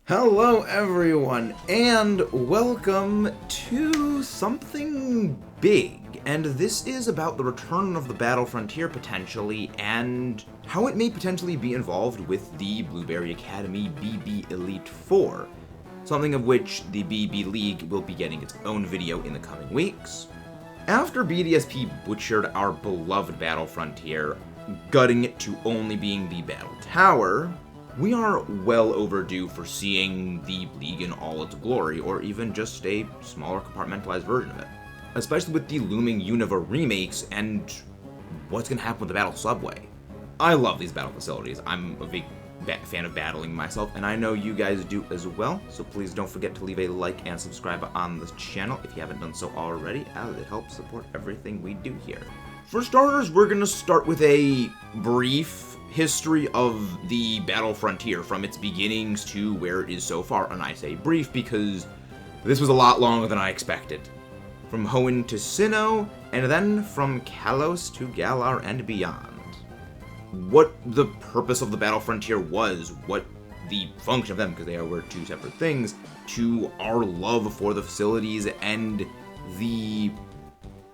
Hello everyone, and welcome to something big. And this is about the return of the Battle Frontier potentially, and how it may potentially be involved with the Blueberry Academy BB Elite 4. Something of which the BB League will be getting its own video in the coming weeks. After BDSP butchered our beloved Battle Frontier, gutting it to only being the Battle Tower, we are well overdue for seeing the League in all its glory, or even just a smaller compartmentalized version of it. Especially with the looming Unova remakes and what's going to happen with the Battle Subway. I love these battle facilities. I'm a big fan of battling myself, and I know you guys do as well, so please don't forget to leave a like and subscribe on this channel if you haven't done so already, as it helps support everything we do here. For starters, we're going to start with a brief history of the Battle Frontier from its beginnings to where it is so far, and I say brief because this was a lot longer than I expected. From Hoenn to Sinnoh, and then from Kalos to Galar and beyond. What the purpose of the Battle Frontier was, what the function of them, because they were two separate things, to our love for the facilities and the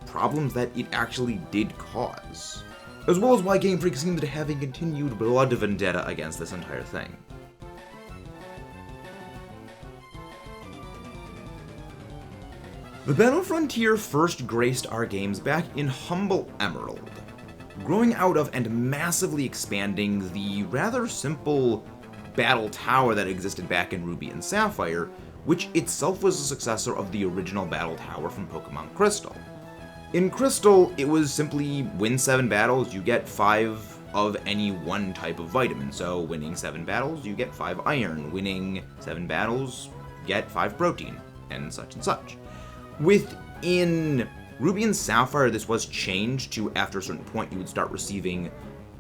problems that it actually did cause. As well as why GameFreak seemed to have a continued blood vendetta against this entire thing. The Battle Frontier first graced our games back in Humble Emerald, growing out of and massively expanding the rather simple Battle Tower that existed back in Ruby and Sapphire, which itself was a successor of the original Battle Tower from Pokémon Crystal. In Crystal, it was simply win 7 battles, you get 5 of any one type of vitamin. So winning 7 battles, you get 5 iron. Winning 7 battles, get 5 protein, and such and such. Within Ruby and Sapphire, this was changed to, after a certain point, you would start receiving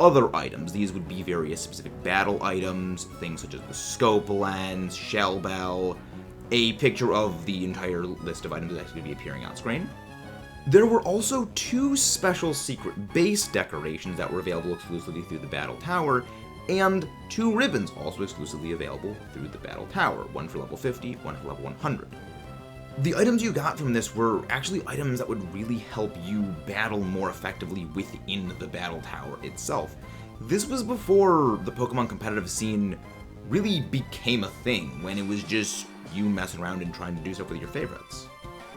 other items. These would be various specific battle items, things such as the scope lens, shell bell, a picture of the entire list of items that's going to be appearing on screen. There were also 2 special secret base decorations that were available exclusively through the Battle Tower, and 2 ribbons also exclusively available through the Battle Tower, one for level 50, one for level 100. The items you got from this were actually items that would really help you battle more effectively within the Battle Tower itself. This was before the Pokemon competitive scene really became a thing, when it was just you messing around and trying to do stuff with your favorites.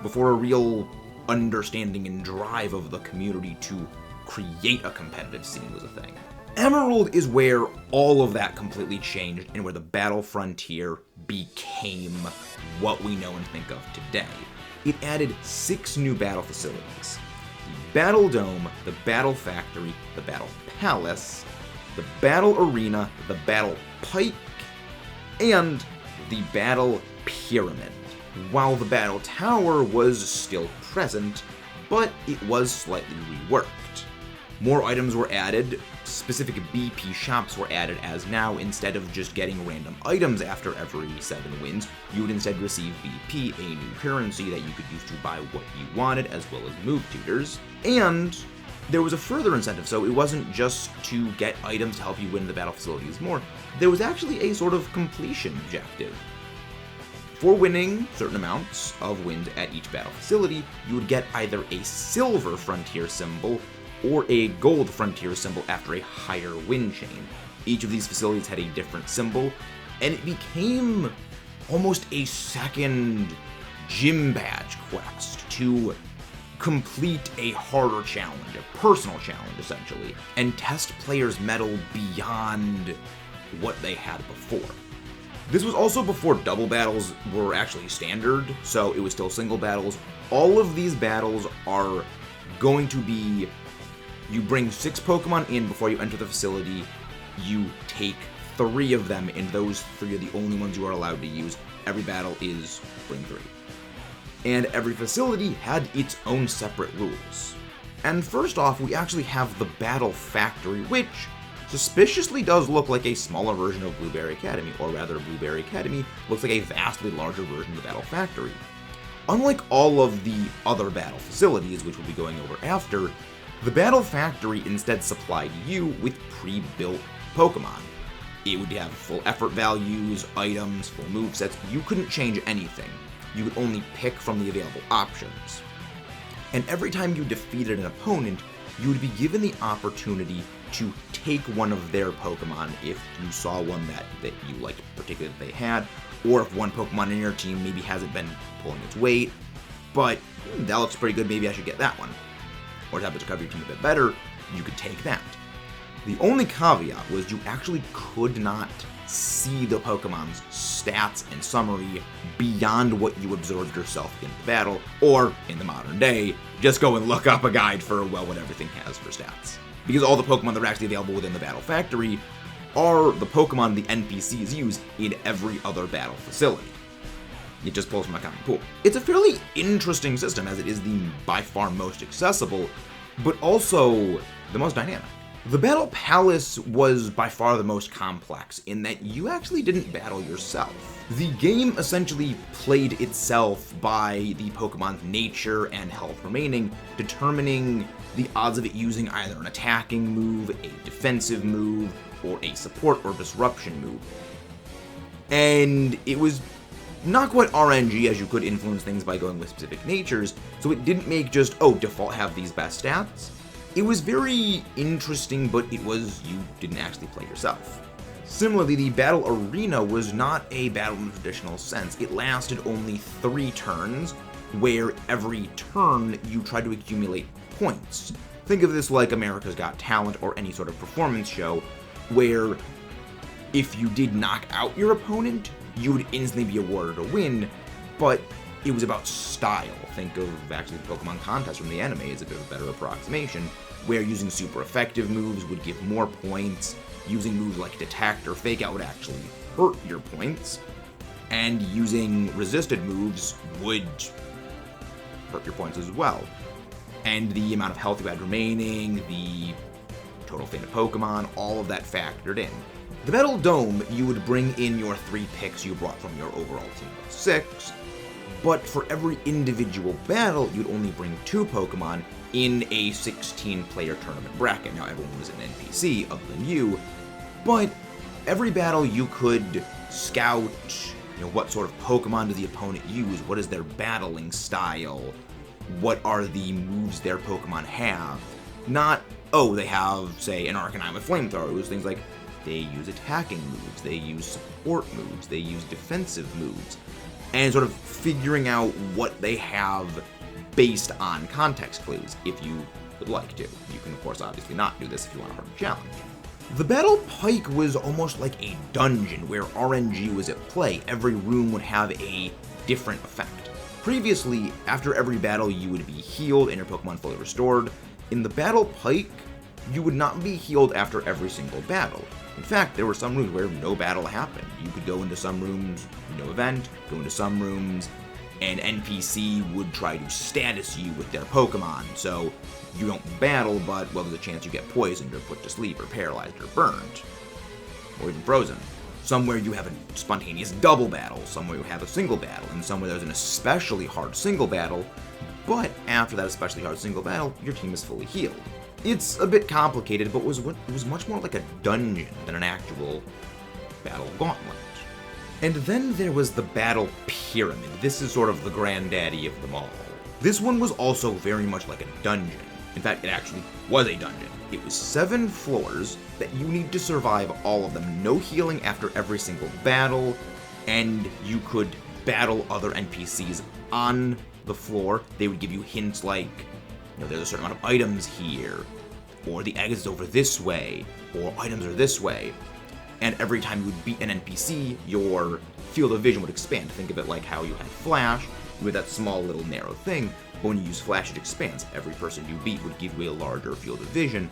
Before a real understanding and drive of the community to create a competitive scene was a thing. Emerald is where all of that completely changed and where the Battle Frontier became what we know and think of today. It added 6 new battle facilities: the Battle Dome, the Battle Factory, the Battle Palace, the Battle Arena, the Battle Pike, and the Battle Pyramid. While the Battle Tower was still present, but it was slightly reworked. More items were added, specific BP shops were added, as now instead of just getting random items after every 7 wins, you would instead receive BP, a new currency that you could use to buy what you wanted, as well as move tutors. And there was a further incentive, so it wasn't just to get items to help you win the battle facilities more, there was actually a sort of completion objective. For winning certain amounts of wins at each battle facility, you would get either a silver frontier symbol or a gold frontier symbol after a higher win chain. Each of these facilities had a different symbol, and it became almost a second gym badge quest to complete a harder challenge, a personal challenge essentially, and test players' mettle beyond what they had before. This was also before double battles were actually standard, so it was still single battles. All of these battles are going to be, you bring 6 Pokemon in before you enter the facility, you take 3 of them, and those 3 are the only ones you are allowed to use. Every battle is bring 3. And every facility had its own separate rules. And first off, we actually have the Battle Factory, which suspiciously does look like a smaller version of Blueberry Academy, or rather Blueberry Academy looks like a vastly larger version of the Battle Factory. Unlike all of the other battle facilities, which we'll be going over after, the Battle Factory instead supplied you with pre-built Pokemon. It would have full effort values, items, full movesets. You couldn't change anything. You could only pick from the available options. And every time you defeated an opponent, you would be given the opportunity to take one of their Pokemon if you saw one that you liked particularly that they had, or if one Pokemon in your team maybe hasn't been pulling its weight, but that looks pretty good, maybe I should get that one. Or to have it to cover your team a bit better, you could take that. The only caveat was you actually could not see the Pokemon's stats and summary beyond what you observed yourself in the battle, or in the modern day, just go and look up a guide for, well, what everything has for stats. Because all the Pokemon that are actually available within the Battle Factory are the Pokemon the NPCs use in every other battle facility. It just pulls from a common pool. It's a fairly interesting system, as it is the by far most accessible, but also the most dynamic. The Battle Palace was by far the most complex in that you actually didn't battle yourself. The game essentially played itself by the Pokemon's nature and health remaining, determining the odds of it using either an attacking move, a defensive move, or a support or disruption move. And it was not quite RNG, as you could influence things by going with specific natures, so it didn't make just, oh, default have these best stats. It was very interesting, but it was, you didn't actually play yourself. Similarly, the battle arena was not a battle in the traditional sense. It lasted only 3 turns, where every turn you tried to accumulate points. Think of this like America's Got Talent or any sort of performance show, where if you did knock out your opponent, you would instantly be awarded a win, but it was about style. Think of actually the Pokemon contest from the anime as a bit of a better approximation, where using super effective moves would give more points, using moves like Detect or Fake Out would actually hurt your points, and using resisted moves would hurt your points as well. And the amount of health you had remaining, the total fate of Pokemon, all of that factored in. The Battle Dome, you would bring in your 3 picks you brought from your overall team of 6, but for every individual battle, you'd only bring 2 Pokemon in a 16-player tournament bracket. Now, everyone was an NPC other than you, but every battle you could scout, what sort of Pokemon does the opponent use, what is their battling style, what are the moves their Pokemon have. Not, oh, they have, say, an Arcanine with Flamethrower, who's things like, they use attacking moves, they use support moves, they use defensive moves, and sort of figuring out what they have based on context clues, if you would like to. You can, of course, obviously not do this if you want a harder challenge. The Battle Pike was almost like a dungeon where RNG was at play. Every room would have a different effect. Previously, after every battle, you would be healed and your Pokemon fully restored. In the Battle Pike, you would not be healed after every single battle. In fact, there were some rooms where no battle happened. You could go into some rooms, no event, go into some rooms, an NPC would try to status you with their Pokemon, so you don't battle, but, well, there's a chance you get poisoned or put to sleep or paralyzed or burned, or even frozen. Somewhere you have a spontaneous double battle, somewhere you have a single battle, and somewhere there's an especially hard single battle, but after that especially hard single battle, your team is fully healed. It's a bit complicated, but it was much more like a dungeon than an actual battle gauntlet. And then there was the Battle Pyramid. This is sort of the granddaddy of them all. This one was also very much like a dungeon. In fact, it actually was a dungeon. It was 7 floors that you need to survive all of them. No healing after every single battle, and you could battle other NPCs on the floor. They would give you hints like, there's a certain amount of items here, or the exit is over this way, or items are this way. And every time you would beat an NPC, your field of vision would expand. Think of it like how you had Flash, with that small little narrow thing, but when you use Flash it expands. Every person you beat would give you a larger field of vision,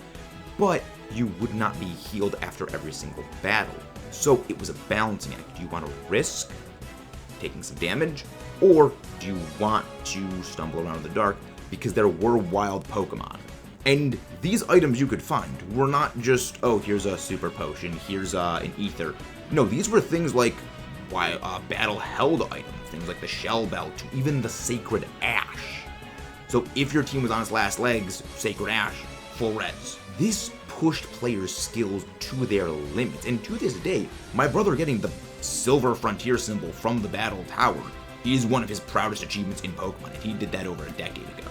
but you would not be healed after every single battle. So it was a balancing act. Do you want to risk taking some damage, or do you want to stumble around in the dark? Because there were wild Pokemon. And these items you could find were not just, oh, here's a super potion, here's an ether. No, these were things like battle-held items, things like the shell belt, even the sacred ash. So if your team was on its last legs, sacred ash, full res. This pushed players' skills to their limits. And to this day, my brother getting the silver frontier symbol from the battle tower is one of his proudest achievements in Pokemon, and he did that over a decade ago.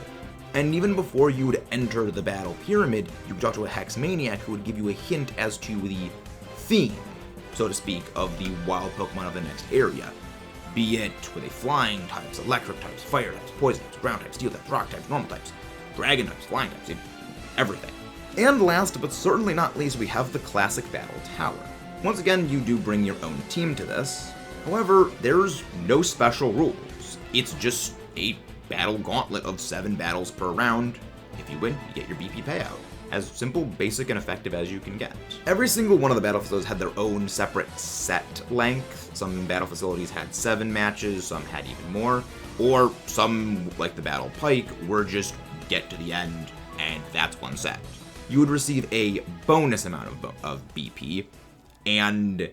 And even before you would enter the battle pyramid, you would talk to a Hex Maniac who would give you a hint as to the theme, so to speak, of the wild Pokemon of the next area. Be it with a flying types, electric types, fire types, poison types, ground types, steel types, rock types, normal types, dragon types, flying types, everything. And last but certainly not least, we have the classic battle tower. Once again, you do bring your own team to this. However, there's no special rules. It's just a battle gauntlet of 7 battles per round. If you win, you get your BP payout. As simple, basic, and effective as you can get. Every single one of the battle facilities had their own separate set length. Some battle facilities had 7 matches, some had even more, or some, like the Battle Pike, were just get to the end, and that's one set. You would receive a bonus amount of BP, and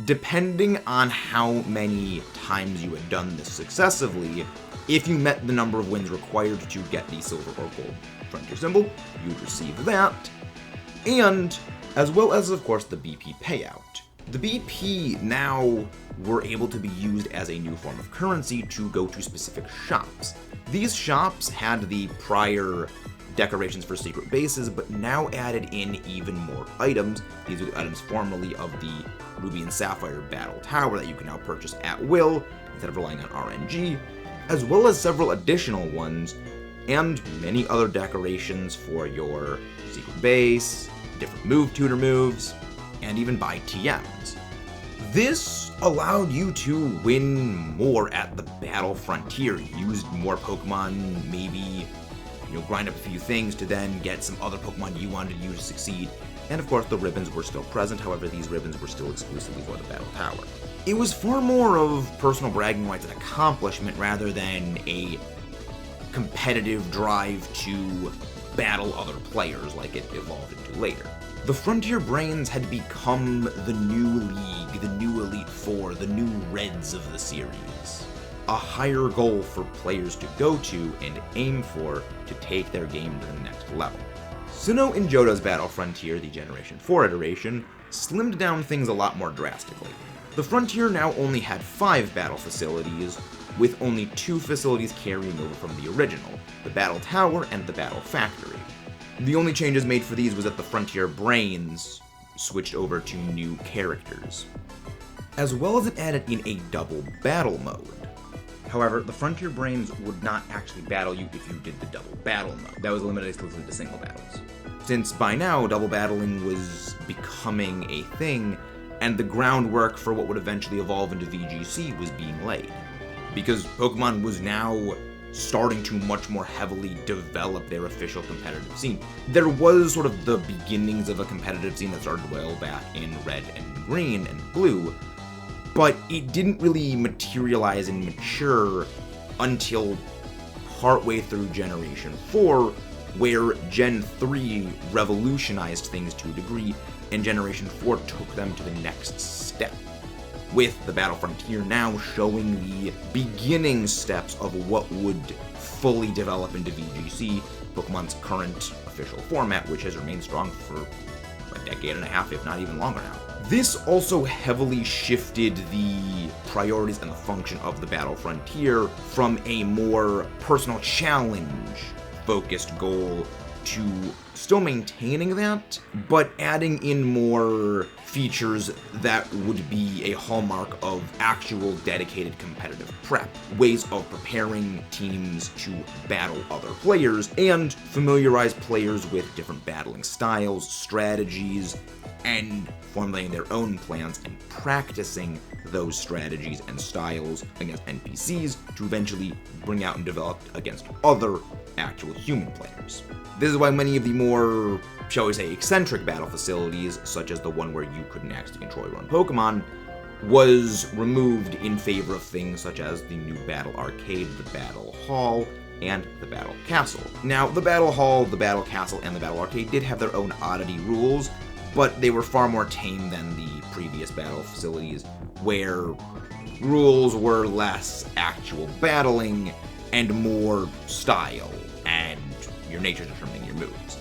depending on how many times you had done this successively, if you met the number of wins required to get the silver or gold frontier symbol, you would receive that, and as well as, of course, the BP payout. The BP now were able to be used as a new form of currency to go to specific shops. These shops had the prior decorations for secret bases, but now added in even more items. These are the items formerly of the Ruby and Sapphire Battle Tower that you can now purchase at will, instead of relying on RNG, as well as several additional ones, and many other decorations for your secret base, different move tutor moves, and even buy TMs. This allowed you to win more at the battle frontier, used more Pokemon, maybe grind up a few things to then get some other Pokemon you wanted you to succeed. And of course, the ribbons were still present, however, these ribbons were still exclusively for the Battle Tower. It was far more of personal bragging rights and accomplishment rather than a competitive drive to battle other players like it evolved into later. The Frontier Brains had become the new league, the new Elite Four, the new Reds of the series. A higher goal for players to go to and aim for to take their game to the next level. Sinnoh and Johto's Battle Frontier, the Generation 4 iteration, slimmed down things a lot more drastically. The Frontier now only had 5 battle facilities, with only 2 facilities carrying over from the original, the Battle Tower and the Battle Factory. The only changes made for these was that the Frontier Brains switched over to new characters, as well as it added in a double battle mode. However, the Frontier Brains would not actually battle you if you did the double battle mode. That was limited exclusively to single battles. Since by now, double battling was becoming a thing, and the groundwork for what would eventually evolve into VGC was being laid. Because Pokemon was now starting to much more heavily develop their official competitive scene. There was sort of the beginnings of a competitive scene that started well back in Red and Green and Blue, but it didn't really materialize and mature until partway through Generation 4, where Gen 3 revolutionized things to a degree, and Generation 4 took them to the next step, with the Battle Frontier now showing the beginning steps of what would fully develop into VGC, Pokemon's current official format, which has remained strong for a decade and a half, if not even longer now. This also heavily shifted the priorities and the function of the Battle Frontier from a more personal challenge-focused goal to still maintaining that, but adding in more features that would be a hallmark of actual dedicated competitive prep, ways of preparing teams to battle other players, and familiarize players with different battling styles, strategies, and formulating their own plans and practicing those strategies and styles against NPCs to eventually bring out and develop against other actual human players. This is why many of the more, shall we say, eccentric battle facilities, such as the one where you couldn't actually control your own Pokemon, was removed in favor of things such as the new Battle Arcade, the Battle Hall, and the Battle Castle. Now, the Battle Hall, the Battle Castle, and the Battle Arcade did have their own oddity rules, but they were far more tame than the previous battle facilities, where rules were less actual battling and more style and your nature determining your moves.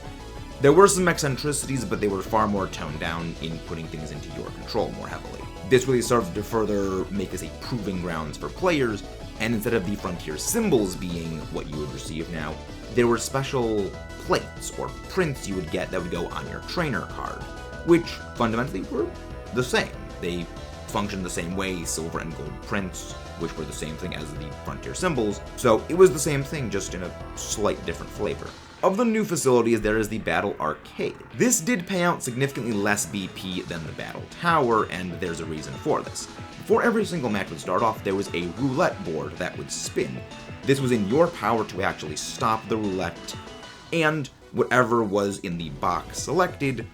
There were some eccentricities, but they were far more toned down in putting things into your control more heavily. This really served to further make this a proving grounds for players, and instead of the frontier symbols being what you would receive now, there were special plates or prints you would get that would go on your trainer card, which fundamentally were the same. They functioned the same way, silver and gold prints, which were the same thing as the frontier symbols, so it was the same thing, just in a slight different flavor. Of the new facilities, there is the Battle Arcade. This did pay out significantly less BP than the Battle Tower, and there's a reason for this. Before every single match would start off, there was a roulette board that would spin. This was in your power to actually stop the roulette, and whatever was in the box selected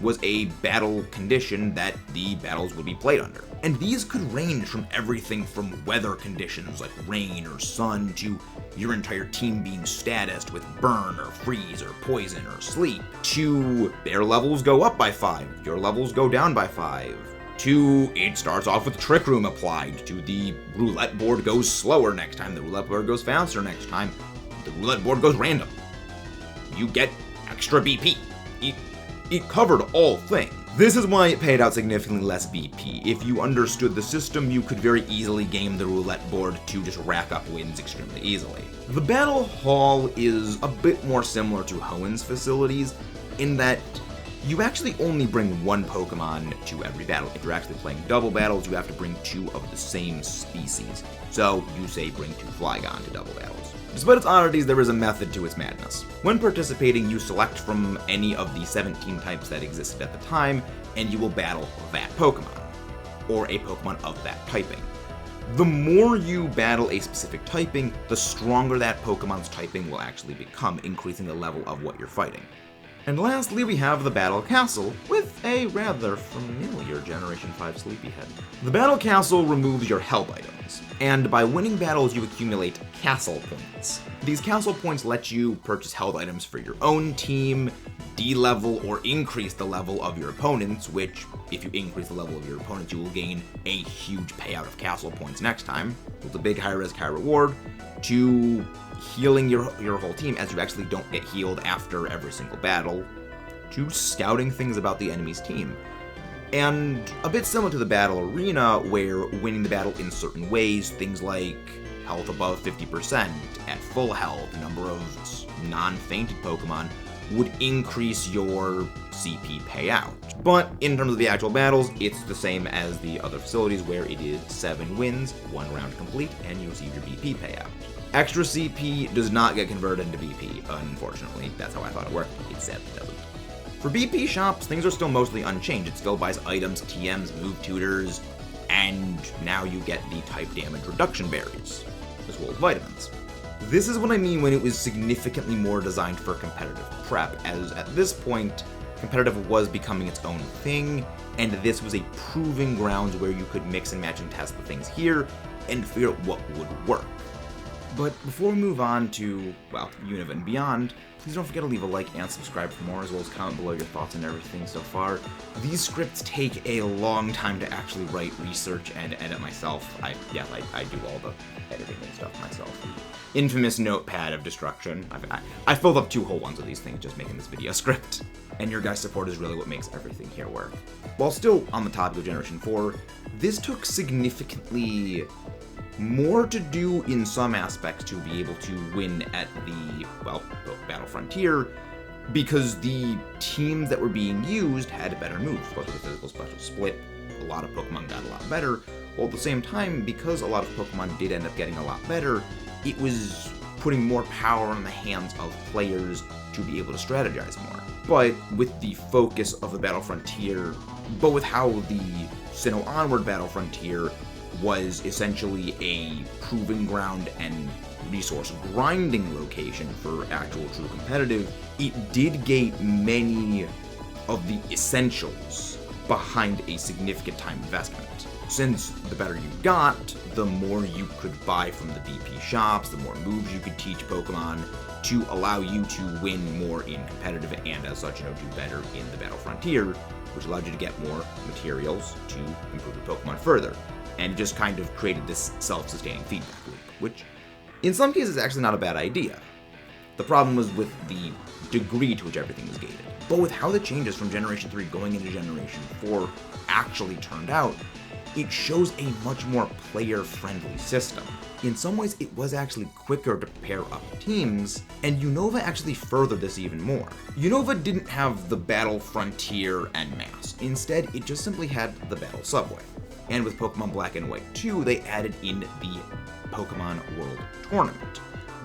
was a battle condition that the battles would be played under. And these could range from everything from weather conditions like rain or sun to your entire team being statused with burn or freeze or poison or sleep, to their levels go up by 5, your levels go down by 5, to it starts off with Trick Room applied, to the roulette board goes slower next time, the roulette board goes faster next time, the roulette board goes random. You get extra BP. It covered all things. This is why it paid out significantly less BP. If you understood the system, you could very easily game the roulette board to just rack up wins extremely easily. The Battle Hall is a bit more similar to Hoenn's facilities in that you actually only bring one Pokemon to every battle. If you're actually playing double battles, you have to bring 2 of the same species. So you say bring 2 Flygon to double battles. Despite its oddities, there is a method to its madness. When participating, you select from any of the 17 types that existed at the time, and you will battle that Pokemon, or a Pokemon of that typing. The more you battle a specific typing, the stronger that Pokemon's typing will actually become, increasing the level of what you're fighting. And lastly, we have the Battle Castle, with a rather familiar Generation 5 Sleepyhead. The Battle Castle removes your help items, and by winning battles you accumulate castle points. These castle points let you purchase health items for your own team, de-level or increase the level of your opponents, which, if you increase the level of your opponents, you will gain a huge payout of castle points next time, with a big high-risk, high-reward, to healing your whole team as you actually don't get healed after every single battle, to scouting things about the enemy's team. And a bit similar to the battle arena, where winning the battle in certain ways, things like health above 50%, at full health, number of non-fainted Pokemon, would increase your CP payout. But in terms of the actual battles, it's the same as the other facilities, where it is 7 wins, 1 round complete, and you receive your BP payout. Extra CP does not get converted into BP, unfortunately. That's how I thought it worked. It sadly doesn't. For BP shops, things are still mostly unchanged. It still buys items, TMs, move tutors, and now you get the type damage reduction berries, as well as vitamins. This is what I mean when it was significantly more designed for competitive prep, as at this point, competitive was becoming its own thing, and this was a proving ground where you could mix and match and test the things here, and figure out what would work. But before we move on to, well, Unova and beyond, please don't forget to leave a like and subscribe for more, as well as comment below your thoughts on everything so far. These scripts take a long time to actually write, research, and edit myself. I do all the editing and stuff myself. The infamous notepad of destruction. I filled up 2 whole ones of these things just making this video script. And your guys' support is really what makes everything here work. While still on the topic of Generation 4, this took significantly more to do in some aspects to be able to win at the, well, Battle Frontier, because the teams that were being used had better moves. Because of the physical special split, a lot of Pokemon got a lot better, while at the same time, because a lot of Pokemon did end up getting a lot better, it was putting more power in the hands of players to be able to strategize more. But with the focus of the Battle Frontier, but with how the Sinnoh Onward Battle Frontier was essentially a proving ground and resource grinding location for actual true competitive, it did gate many of the essentials behind a significant time investment. Since the better you got, the more you could buy from the BP shops, the more moves you could teach Pokemon to allow you to win more in competitive and as such, do better in the Battle Frontier, which allowed you to get more materials to improve your Pokemon further. And just kind of created this self-sustaining feedback loop, which in some cases is actually not a bad idea. The problem was with the degree to which everything was gated. But with how the changes from Generation 3 going into Generation 4 actually turned out, it shows a much more player-friendly system. In some ways, it was actually quicker to pair up teams, and Unova actually furthered this even more. Unova didn't have the Battle Frontier en masse. Instead, it just simply had the Battle Subway. And with Pokemon Black and White 2, they added in the Pokemon World Tournament,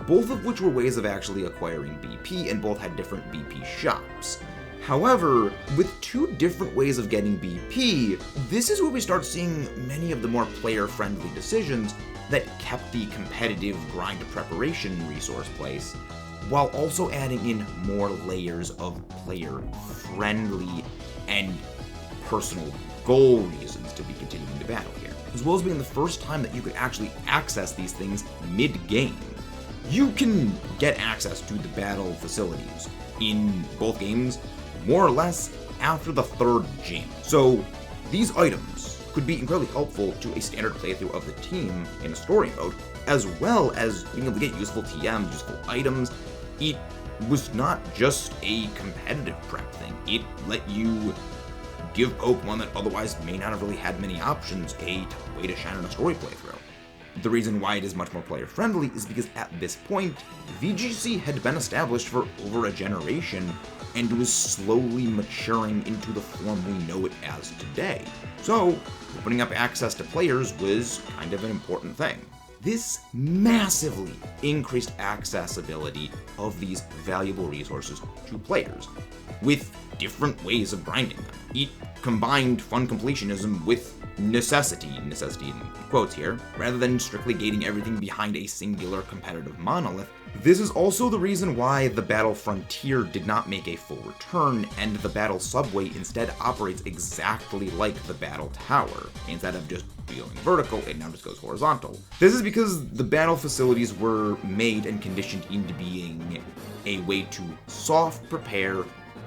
both of which were ways of actually acquiring BP, and both had different BP shops. However, with two different ways of getting BP, this is where we start seeing many of the more player-friendly decisions that kept the competitive grind preparation resource place, while also adding in more layers of player-friendly and personal goal reasons to be continuing to battle here, as well as being the first time that you could actually access these things mid-game. You can get access to the battle facilities in both games more or less after the third gym. So these items could be incredibly helpful to a standard playthrough of the team in a story mode, as well as being able to get useful TMs, useful items. It was not just a competitive prep thing. It let you give Pokemon that otherwise may not have really had many options a way to shine in a story playthrough. The reason why it is much more player-friendly is because at this point, VGC had been established for over a generation and was slowly maturing into the form we know it as today. So, opening up access to players was kind of an important thing. This massively increased accessibility of these valuable resources to players, with different ways of grinding them. It combined fun completionism with necessity in quotes here, rather than strictly gating everything behind a singular competitive monolith. This is also the reason why the Battle Frontier did not make a full return, and the Battle Subway instead operates exactly like the Battle Tower. Instead of just going vertical, it now just goes horizontal. This is because the battle facilities were made and conditioned into being a way to soft prepare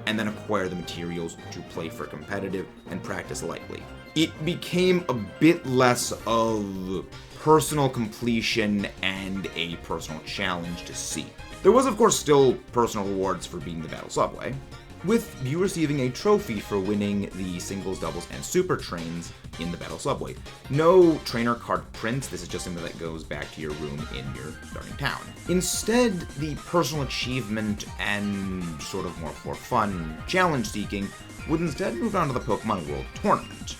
and then acquire the materials to play for competitive and practice lightly. It became a bit less of personal completion and a personal challenge to seek. There was of course still personal rewards for beating the Battle Subway, with you receiving a trophy for winning the singles, doubles, and super trains in the Battle Subway. No trainer card prints, this is just something that goes back to your room in your starting town. Instead, the personal achievement and sort of more for fun challenge seeking would instead move on to the Pokemon World Tournament,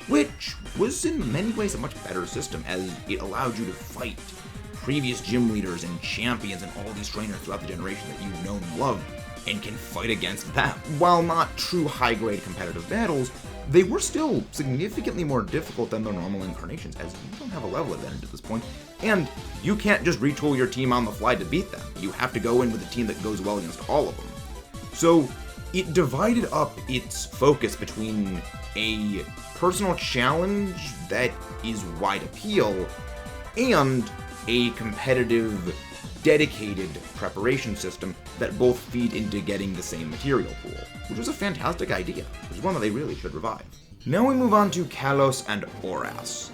which was in many ways a much better system, as it allowed you to fight previous gym leaders and champions and all these trainers throughout the generation that you've known and loved, and can fight against them. While not true high-grade competitive battles, they were still significantly more difficult than their normal incarnations, as you don't have a level advantage at this point, and you can't just retool your team on the fly to beat them. You have to go in with a team that goes well against all of them. So it divided up its focus between a personal challenge that is wide appeal and a competitive, dedicated preparation system that both feed into getting the same material pool, which was a fantastic idea, which is one that they really should revive. Now we move on to Kalos and Oras.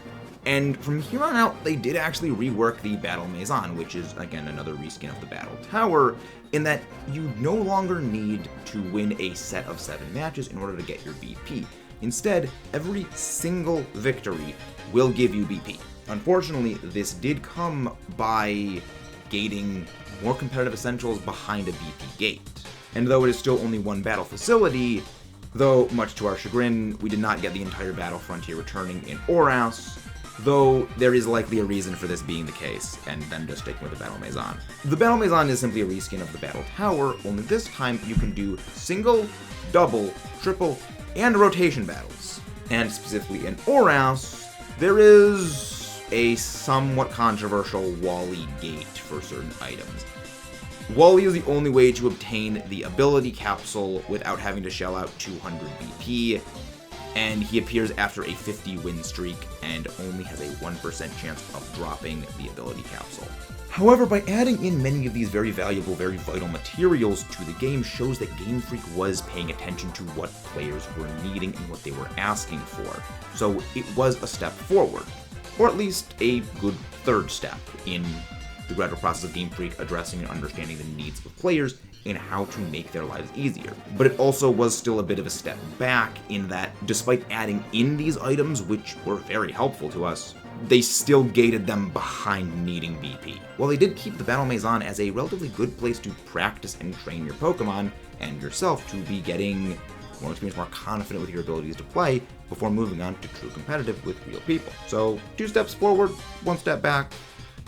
And from here on out, they did actually rework the Battle Maison, which is, again, another reskin of the Battle Tower, in that you no longer need to win a set of 7 matches in order to get your BP. Instead, every single victory will give you BP. Unfortunately, this did come by gating more competitive essentials behind a BP gate. And though it is still only one battle facility, though much to our chagrin, we did not get the entire Battle Frontier returning in Oras, though there is likely a reason for this being the case, and then just sticking with the Battle Maison. The Battle Maison is simply a reskin of the Battle Tower, only this time you can do single, double, triple, and rotation battles. And specifically in Oras, there is a somewhat controversial Wally gate for certain items. Wally is the only way to obtain the ability capsule without having to shell out 200 BP, and he appears after a 50 win streak and only has a 1% chance of dropping the ability capsule. However, by adding in many of these very valuable, very vital materials to the game shows that GameFreak was paying attention to what players were needing and what they were asking for. So it was a step forward, or at least a good third step in the gradual process of GameFreak addressing and understanding the needs of players and how to make their lives easier. But it also was still a bit of a step back in that despite adding in these items, which were very helpful to us, they still gated them behind needing BP. While they did keep the Battle Maison as a relatively good place to practice and train your Pokemon and yourself to be getting more experience, more confident with your abilities to play before moving on to true competitive with real people. So 2 steps forward, 1 step back,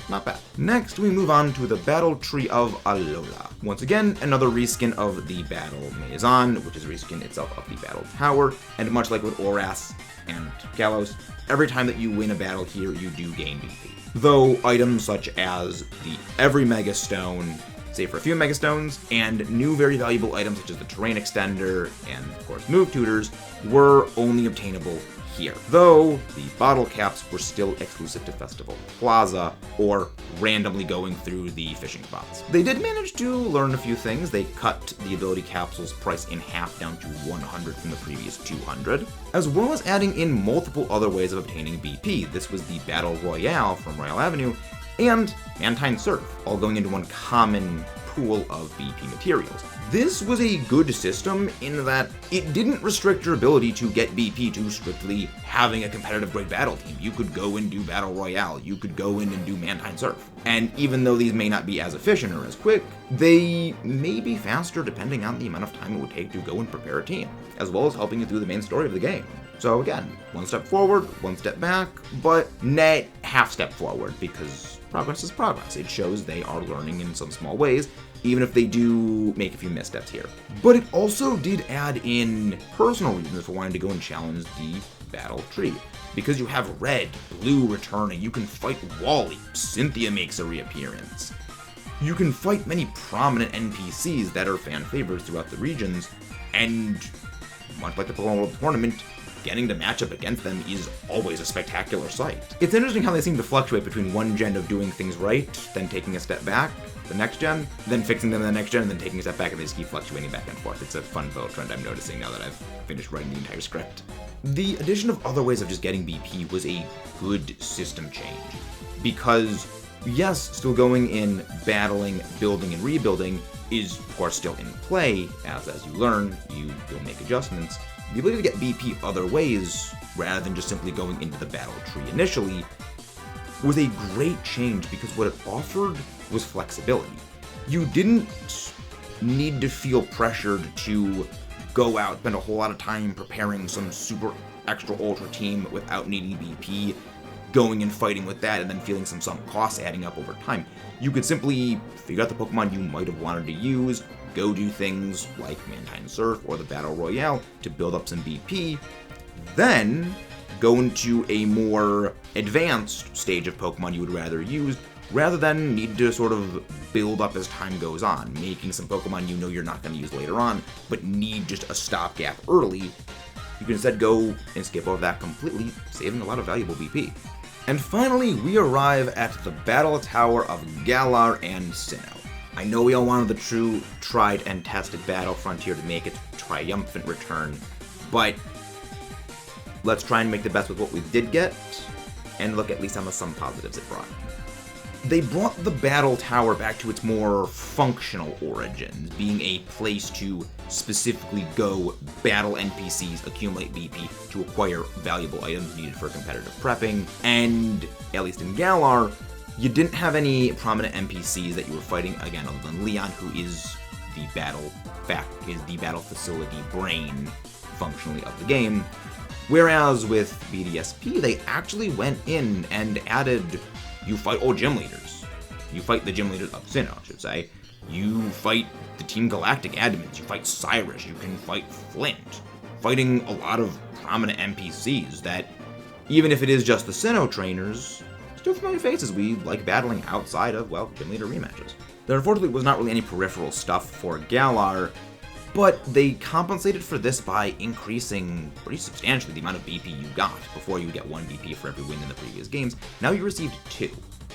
not bad. Next, we move on to the Battle Tree of Alola. Once again, another reskin of the Battle Maison, which is a reskin itself of the Battle Tower, and much like with Oras and Kalos, every time that you win a battle here, you do gain BP. Though items such as the Every Mega Stone, save for a few Mega Stones, and new very valuable items such as the Terrain Extender and, of course, Move Tutors, were only obtainable here. Though, the bottle caps were still exclusive to Festival Plaza, or randomly going through the fishing spots. They did manage to learn a few things. They cut the ability capsule's price in half down to 100 from the previous 200, as well as adding in multiple other ways of obtaining BP. This was the Battle Royale from Royal Avenue, and Mantine Surf, all going into one common pool of BP materials. This was a good system in that it didn't restrict your ability to get BP to strictly having a competitive great battle team. You could go and do Battle Royale, you could go in and do Mantine Surf. And even though these may not be as efficient or as quick, they may be faster depending on the amount of time it would take to go and prepare a team, as well as helping you through the main story of the game. So again, 1 step forward, 1 step back, but net half step forward, because progress is progress. It shows they are learning in some small ways, even if they do make a few missteps here. But it also did add in personal reasons for wanting to go and challenge the Battle Tree. Because you have Red, Blue returning, you can fight Wally, Cynthia makes a reappearance. You can fight many prominent NPCs that are fan favorites throughout the regions, and much like the Pokémon World Tournament, getting to match up against them is always a spectacular sight. It's interesting how they seem to fluctuate between one gen of doing things right, then taking a step back, the next gen, then fixing them in the next gen, and then taking a step back, and they just keep fluctuating back and forth. It's a fun little trend I'm noticing now that I've finished writing the entire script. The addition of other ways of just getting BP was a good system change, because yes, still going in battling, building, and rebuilding is of course still in play, as you learn, you will make adjustments. The ability to get BP other ways, rather than just simply going into the battle tree initially, was a great change because what it offered was flexibility. You didn't need to feel pressured to go out, spend a whole lot of time preparing some super extra ultra team without needing BP, going and fighting with that, and then feeling some sunk costs adding up over time. You could simply figure out the Pokemon you might have wanted to use, go do things like Mantine Surf or the Battle Royale to build up some BP, then go into a more advanced stage of Pokemon you would rather use, rather than need to sort of build up as time goes on, making some Pokemon you know you're not going to use later on, but need just a stopgap early. You can instead go and skip over that completely, saving a lot of valuable BP. And finally, we arrive at the Battle Tower of Galar and Sinnoh. I know we all wanted the true, tried and tested Battle Frontier to make its triumphant return, but let's try and make the best with what we did get, and look at least on some positives it brought. They brought the Battle Tower back to its more functional origins, being a place to specifically go battle NPCs, accumulate BP to acquire valuable items needed for competitive prepping, and at least in Galar, you didn't have any prominent NPCs that you were fighting, again, other than Leon, who is the battle facility brain, functionally, of the game. Whereas with BDSP, they actually went in and added, you fight all gym leaders. You fight the gym leaders of Sinnoh, I should say. You fight the Team Galactic admins. You fight Cyrus. You can fight Flint. Fighting a lot of prominent NPCs that, even if it is just the Sinnoh trainers, still familiar faces we like battling outside of, well, gym leader rematches. There unfortunately was not really any peripheral stuff for Galar, but they compensated for this by increasing pretty substantially the amount of BP you got. Before you would get 1 BP for every win in the previous games, now you received 2.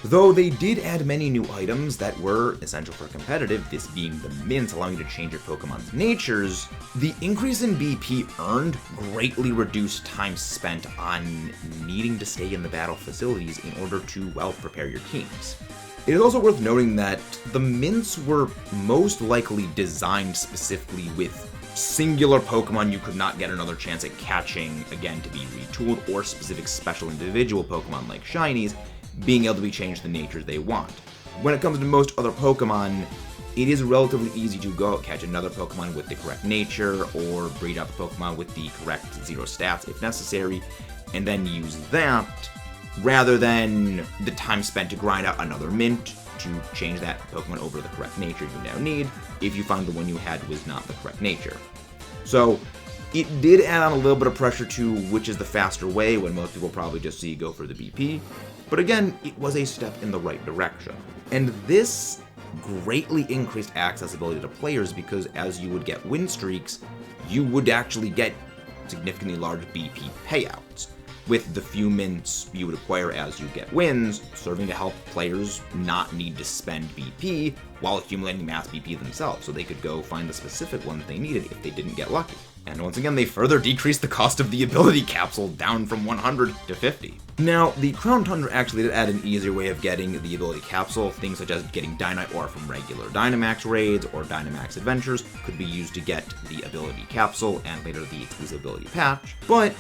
Though they did add many new items that were essential for competitive, this being the mints allowing you to change your Pokemon's natures, the increase in BP earned greatly reduced time spent on needing to stay in the battle facilities in order to, well, prepare your teams. It is also worth noting that the mints were most likely designed specifically with singular Pokemon you could not get another chance at catching again to be retooled, or specific special individual Pokemon like Shinies being able to be changed the natures they want. When it comes to most other Pokemon, it is relatively easy to go out, catch another Pokemon with the correct nature, or breed up a Pokemon with the correct 0 stats if necessary, and then use that, rather than the time spent to grind out another mint to change that Pokemon over the correct nature you now need, if you found the one you had was not the correct nature. So, it did add on a little bit of pressure to which is the faster way, when most people probably just see go for the BP, but again, it was a step in the right direction. And this greatly increased accessibility to players, because as you would get win streaks, you would actually get significantly large BP payouts, with the few mints you would acquire as you get wins, serving to help players not need to spend BP while accumulating mass BP themselves, so they could go find the specific one that they needed if they didn't get lucky. And once again, they further decreased the cost of the ability capsule down from 100 to 50. Now, the Crown Tundra actually did add an easier way of getting the ability capsule. Things such as getting Dynamite Ore from regular Dynamax raids or Dynamax adventures could be used to get the ability capsule and later the exclusive ability patch. But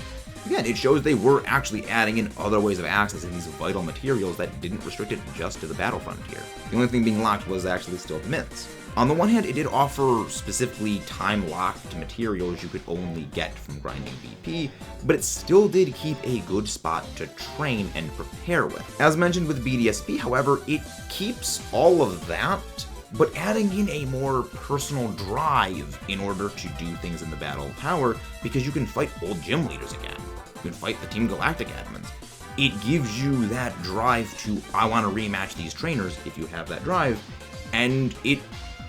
again, it shows they were actually adding in other ways of accessing these vital materials that didn't restrict it just to the battle frontier. The only thing being locked was actually still the mints. On the one hand, it did offer specifically time-locked materials you could only get from grinding BP, but it still did keep a good spot to train and prepare with. As mentioned with BDSP, however, it keeps all of that, but adding in a more personal drive in order to do things in the Battle Tower, because you can fight old gym leaders again. You can fight the Team Galactic admins. It gives you that drive to, I want to rematch these trainers if you have that drive, and it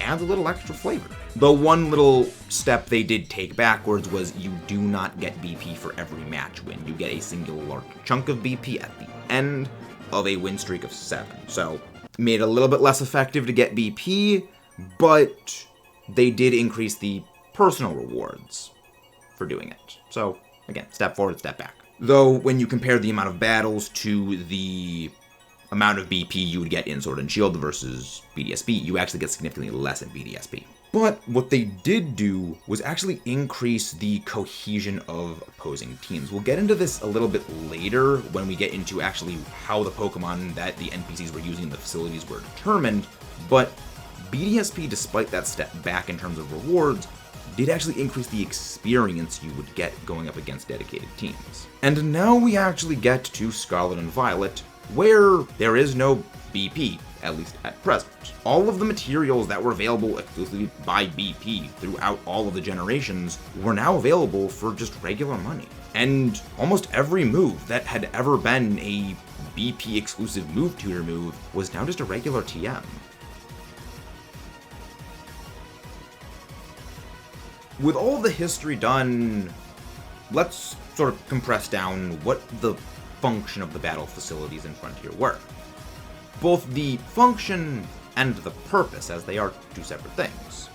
adds a little extra flavor. The one little step they did take backwards was you do not get BP for every match win. You get a singular chunk of BP at the end of a win streak of 7. So, made it a little bit less effective to get BP, but they did increase the personal rewards for doing it. So, again, step forward, step back. Though, when you compare the amount of battles to the amount of BP you would get in Sword and Shield versus BDSP, you actually get significantly less in BDSP. But what they did do was actually increase the cohesion of opposing teams. We'll get into this a little bit later when we get into actually how the Pokemon that the NPCs were using in the facilities were determined, but BDSP, despite that step back in terms of rewards, did actually increase the experience you would get going up against dedicated teams. And now we actually get to Scarlet and Violet, where there is no BP, at least at present. All of the materials that were available exclusively by BP throughout all of the generations were now available for just regular money. And almost every move that had ever been a BP exclusive move tutor move was now just a regular TM. With all the history done, let's sort of compress down what the function of the battle facilities in Frontier were. Both the function and the purpose, as they are two separate things,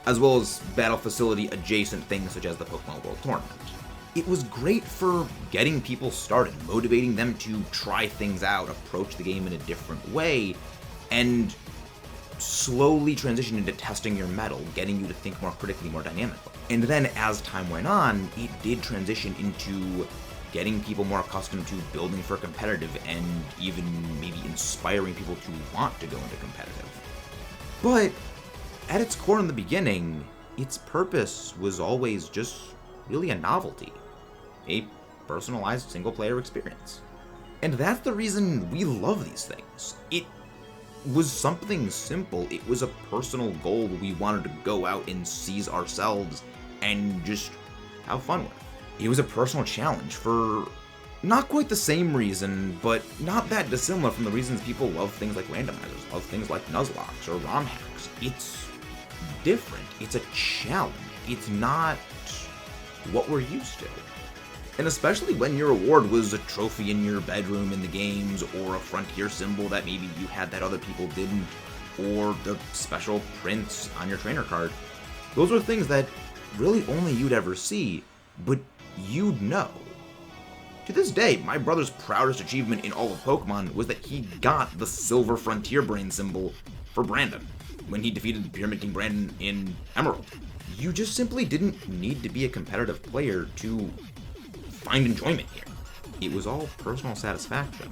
as well as battle facility adjacent things such as the Pokemon World Tournament. It was great for getting people started, motivating them to try things out, approach the game in a different way, and slowly transition into testing your mettle, getting you to think more critically, more dynamically. And then as time went on, it did transition into getting people more accustomed to building for competitive and even maybe inspiring people to want to go into competitive. But at its core in the beginning, its purpose was always just really a novelty, a personalized single-player experience. And that's the reason we love these things. It was something simple. It was a personal goal we wanted to go out and seize ourselves and just have fun with. It was a personal challenge for not quite the same reason, but not that dissimilar from the reasons people love things like randomizers, love things like Nuzlocke or ROM hacks. It's different. It's a challenge. It's not what we're used to. And especially when your reward was a trophy in your bedroom in the games, or a Frontier symbol that maybe you had that other people didn't, or the special prints on your trainer card. Those were things that really only you'd ever see, but you'd know. To this day, my brother's proudest achievement in all of Pokemon was that he got the Silver Frontier Brain symbol for Brandon when he defeated Pyramid King Brandon in Emerald. You just simply didn't need to be a competitive player to find enjoyment here. It was all personal satisfaction.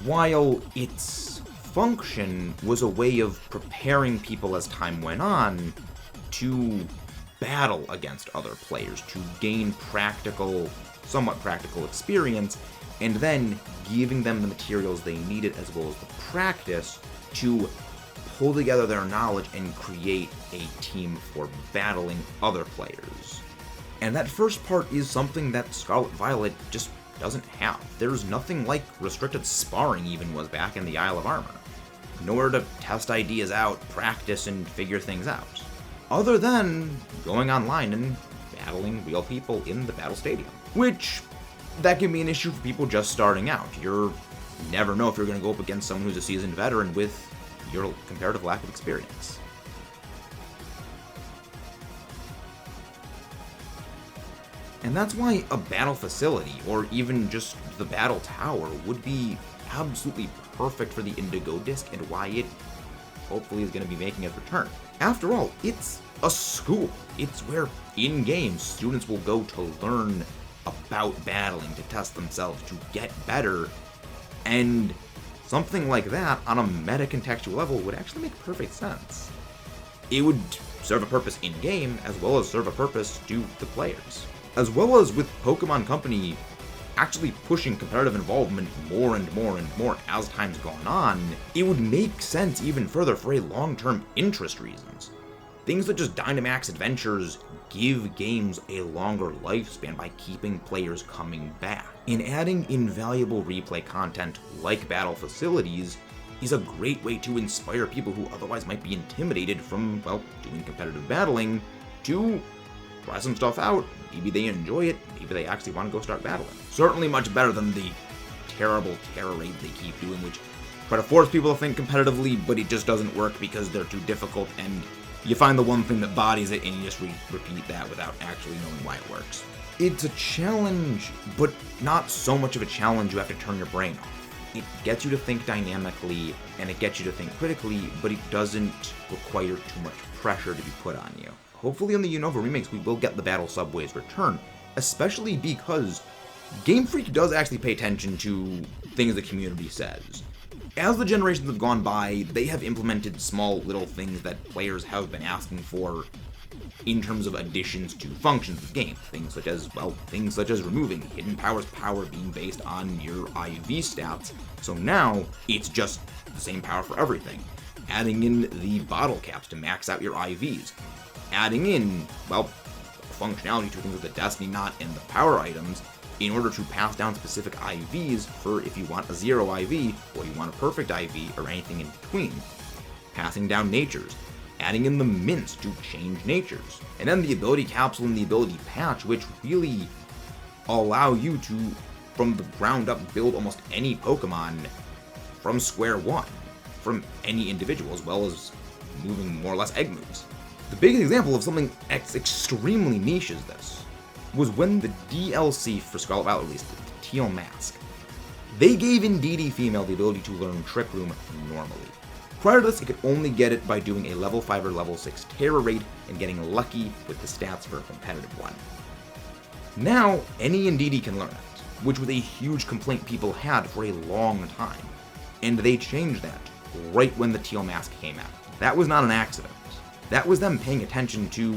While its function was a way of preparing people as time went on to battle against other players, to gain somewhat practical experience, and then giving them the materials they needed as well as the practice to pull together their knowledge and create a team for battling other players. And that first part is something that Scarlet Violet just doesn't have. There's nothing like restricted sparring even was back in the Isle of Armor. Nowhere to test ideas out, practice, and figure things out. Other than going online and battling real people in the battle stadium. Which, that can be an issue for people just starting out. You never know if you're going to go up against someone who's a seasoned veteran with your comparative lack of experience. And that's why a battle facility, or even just the battle tower, would be absolutely perfect for the Indigo disc and why it hopefully is going to be making its return. After all, it's a school. It's where in-game students will go to learn about battling, to test themselves, to get better, and something like that on a meta-contextual level would actually make perfect sense. It would serve a purpose in-game as well as serve a purpose to the players. As well as with Pokemon Company actually pushing competitive involvement more and more and more as time's gone on, it would make sense even further for a long-term interest reasons. Things such as Dynamax Adventures give games a longer lifespan by keeping players coming back. And adding invaluable replay content like battle facilities is a great way to inspire people who otherwise might be intimidated from, well, doing competitive battling to try some stuff out. Maybe they enjoy it, maybe they actually want to go start battling. Certainly much better than the terrible terror raid they keep doing, which try to force people to think competitively, but it just doesn't work because they're too difficult, and you find the one thing that bodies it, and you just repeat that without actually knowing why it works. It's a challenge, but not so much of a challenge you have to turn your brain off. It gets you to think dynamically, and it gets you to think critically, but it doesn't require too much pressure to be put on you. Hopefully on the Unova remakes we will get the Battle Subway's return, especially because GameFreak does actually pay attention to things the community says. As the generations have gone by, they have implemented small little things that players have been asking for in terms of additions to functions of the game. Things such as removing Hidden Power's power being based on your IV stats, so now it's just the same power for everything. Adding in the bottle caps to max out your IVs. Adding in, well, functionality to things like the Destiny Knot and the power items in order to pass down specific IVs for if you want a 0 IV, or you want a perfect IV, or anything in between. Passing down natures. Adding in the mints to change natures. And then the ability capsule and the ability patch, which really allow you to, from the ground up, build almost any Pokemon from square one, from any individual, as well as moving more or less egg moves. The biggest example of something extremely niche as this was when the DLC for Scarlet Violet released the Teal Mask. They gave Indeedee Female the ability to learn Trick Room normally. Prior to this, it could only get it by doing a level 5 or level 6 Terror raid and getting lucky with the stats for a competitive one. Now, any Indeedee can learn it, which was a huge complaint people had for a long time, and they changed that right when the Teal Mask came out. That was not an accident. That was them paying attention to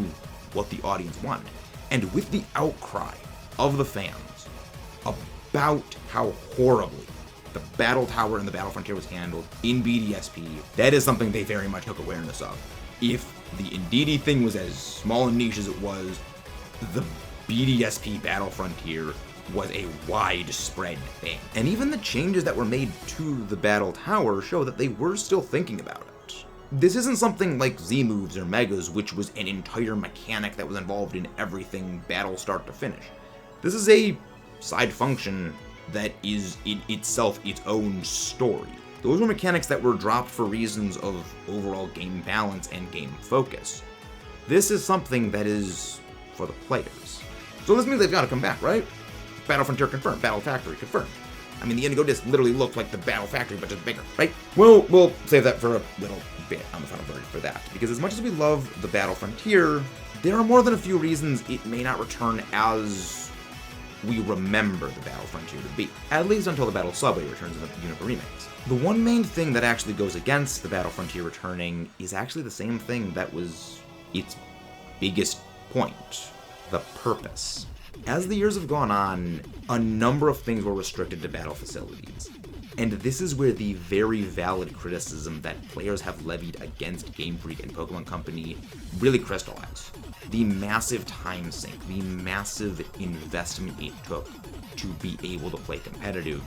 what the audience wanted. And with the outcry of the fans about how horribly the Battle Tower and the Battle Frontier was handled in BDSP, that is something they very much took awareness of. If the Indeedee thing was as small and niche as it was, the BDSP Battle Frontier was a widespread thing. And even the changes that were made to the Battle Tower show that they were still thinking about it. This isn't something like Z-Moves or Megas, which was an entire mechanic that was involved in everything battle start to finish. This is a side function that is in itself its own story. Those were mechanics that were dropped for reasons of overall game balance and game focus. This is something that is for the players. So this means they've got to come back, right? Battle Frontier confirmed, Battle Factory confirmed. I mean, the Indigo disc literally looked like the Battle Factory, but just bigger, right? Well, we'll save that for a little bit on the final version for that, because as much as we love the Battle Frontier, there are more than a few reasons it may not return as we remember the Battle Frontier to be, at least until the Battle Subway returns in the Unova remakes. The one main thing that actually goes against the Battle Frontier returning is actually the same thing that was its biggest point: the purpose. As the years have gone on, a number of things were restricted to battle facilities. And this is where the very valid criticism that players have levied against GameFreak and Pokémon Company really crystallized. The massive time sink, the massive investment it took to be able to play competitive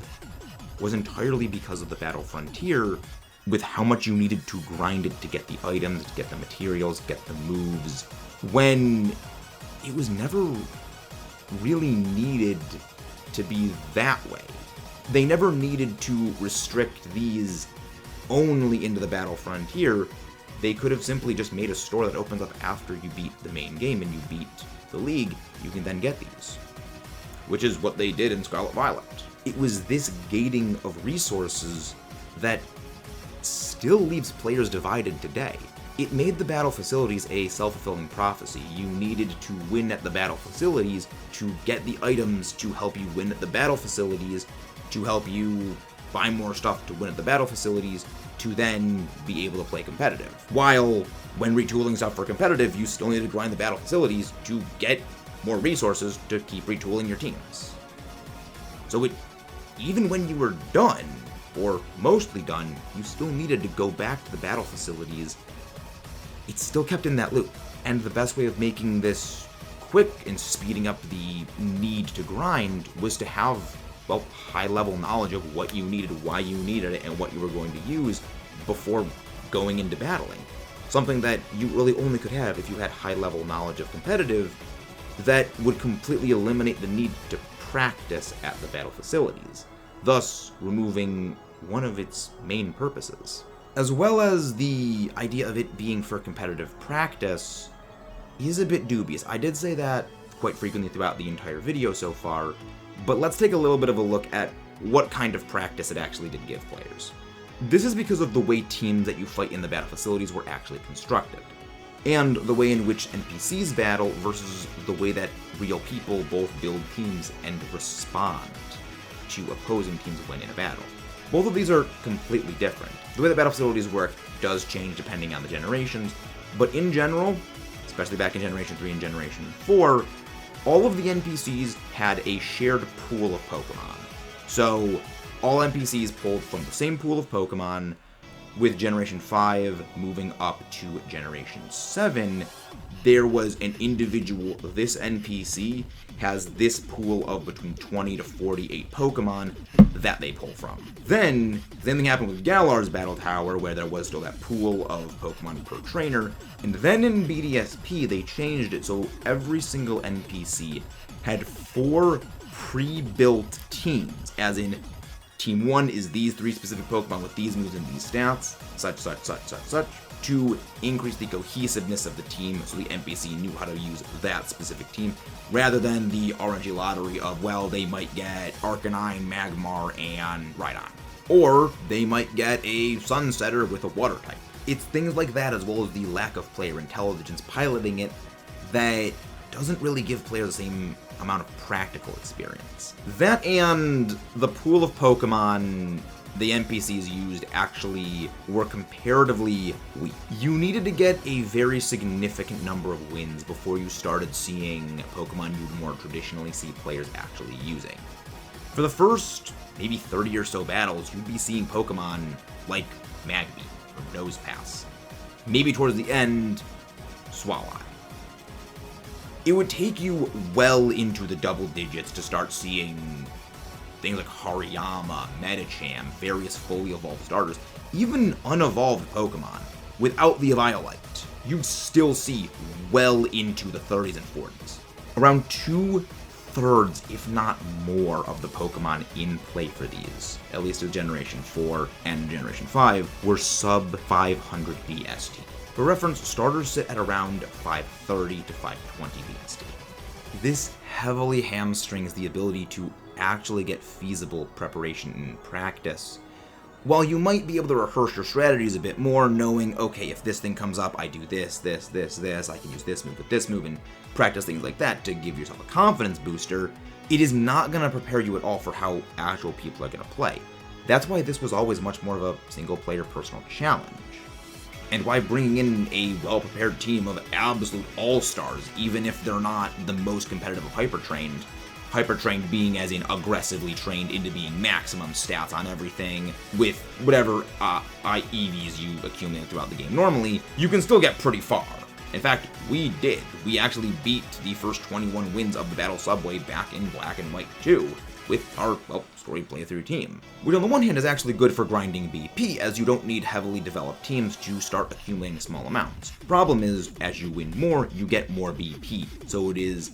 was entirely because of the Battle Frontier, with how much you needed to grind it to get the items, to get the materials, get the moves, when it was never really needed to be that way. They never needed to restrict these only into the Battle Frontier. They could have simply just made a store that opens up after you beat the main game and you beat the League. You can then get these, which is what they did in Scarlet Violet. It was this gating of resources that still leaves players divided today. It made the battle facilities a self-fulfilling prophecy. You needed to win at the battle facilities to get the items to help you win at the battle facilities, to help you buy more stuff to win at the battle facilities, to then be able to play competitive. While, when retooling stuff for competitive, you still need to grind the battle facilities to get more resources to keep retooling your teams. So even when you were done, or mostly done, you still needed to go back to the battle facilities. It's still kept in that loop. And the best way of making this quick and speeding up the need to grind was to have, well, high-level knowledge of what you needed, why you needed it, and what you were going to use before going into battling. Something that you really only could have if you had high-level knowledge of competitive that would completely eliminate the need to practice at the battle facilities, thus removing one of its main purposes. As well as the idea of it being for competitive practice is a bit dubious. I did say that quite frequently throughout the entire video so far, but let's take a little bit of a look at what kind of practice it actually did give players. This is because of the way teams that you fight in the battle facilities were actually constructed, and the way in which NPCs battle versus the way that real people both build teams and respond to opposing teams when in a battle. Both of these are completely different. The way that battle facilities work does change depending on the generations, but in general, especially back in Generation 3 and Generation 4, all of the NPCs had a shared pool of Pokemon. So all NPCs pulled from the same pool of Pokemon, with Generation 5 moving up to Generation 7, there was an individual, this NPC has this pool of between 20 to 48 Pokemon that they pull from. Then, the same thing happened with Galar's Battle Tower, where there was still that pool of Pokemon per trainer, and then in BDSP they changed it so every single NPC had 4 pre-built teams, as in Team 1 is these 3 specific Pokemon with these moves and these stats, such, to increase the cohesiveness of the team so the NPC knew how to use that specific team, rather than the RNG lottery of, well, they might get Arcanine, Magmar, and Rhydon. Or they might get a Sunsetter with a water type. It's things like that, as well as the lack of player intelligence piloting it, that doesn't really give players the same amount of practical experience. That and the pool of Pokemon the NPCs used actually were comparatively weak. You needed to get a very significant number of wins before you started seeing Pokemon you would more traditionally see players actually using. For the first maybe 30 or so battles, you'd be seeing Pokemon like Magby or Nosepass. Maybe towards the end, Swallow. It would take you well into the double digits to start seeing things like Hariyama, Medicham, various fully evolved starters, even unevolved Pokemon. Without the Eviolite, you'd still see well into the 30s and 40s. Around 2/3, if not more, of the Pokemon in play for these, at least with Generation 4 and Generation 5, were sub 500 BST. For reference, starters sit at around 530 to 520 BST. This heavily hamstrings the ability to actually get feasible preparation in practice. While you might be able to rehearse your strategies a bit more, knowing, okay, if this thing comes up, I do this, this, this, this, I can use this move with this move, and practice things like that to give yourself a confidence booster, it is not going to prepare you at all for how actual people are going to play. That's why this was always much more of a single-player personal challenge. And why bringing in a well-prepared team of absolute all-stars, even if they're not the most competitive of hyper-trained being as in aggressively trained into being maximum stats on everything, with whatever EVs you accumulate throughout the game normally, you can still get pretty far. In fact, we did. We actually beat the first 21 wins of the Battle Subway back in Black and White 2, with our, story playthrough team. Which on the one hand is actually good for grinding BP, as you don't need heavily developed teams to start accumulating small amounts. Problem is, as you win more, you get more BP, so it is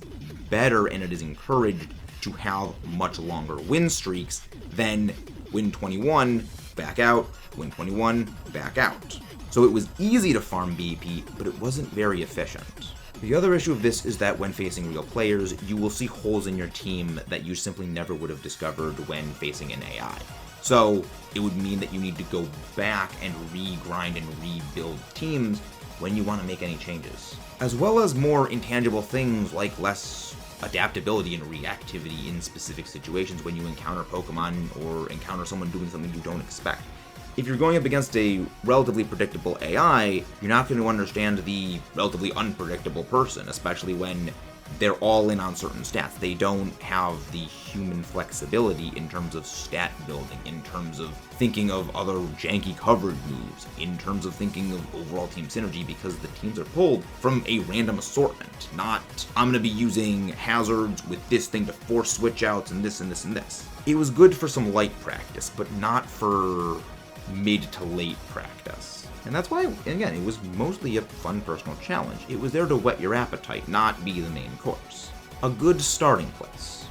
better and it is encouraged to have much longer win streaks than win 21, back out, win 21, back out. So it was easy to farm BP, but it wasn't very efficient. The other issue of this is that when facing real players, you will see holes in your team that you simply never would have discovered when facing an AI. So it would mean that you need to go back and re-grind and rebuild teams when you want to make any changes. As well as more intangible things like less adaptability and reactivity in specific situations when you encounter Pokemon or encounter someone doing something you don't expect. If you're going up against a relatively predictable AI, you're not going to understand the relatively unpredictable person, especially when they're all in on certain stats. They don't have the human flexibility in terms of stat building, in terms of thinking of other janky covered moves, in terms of thinking of overall team synergy, because the teams are pulled from a random assortment, not, I'm going to be using hazards with this thing to force switch outs and this and this and this. It was good for some light practice, but not for mid to late practice. And that's why, again, it was mostly a fun personal challenge. It was there to whet your appetite, not be the main course. A good starting place,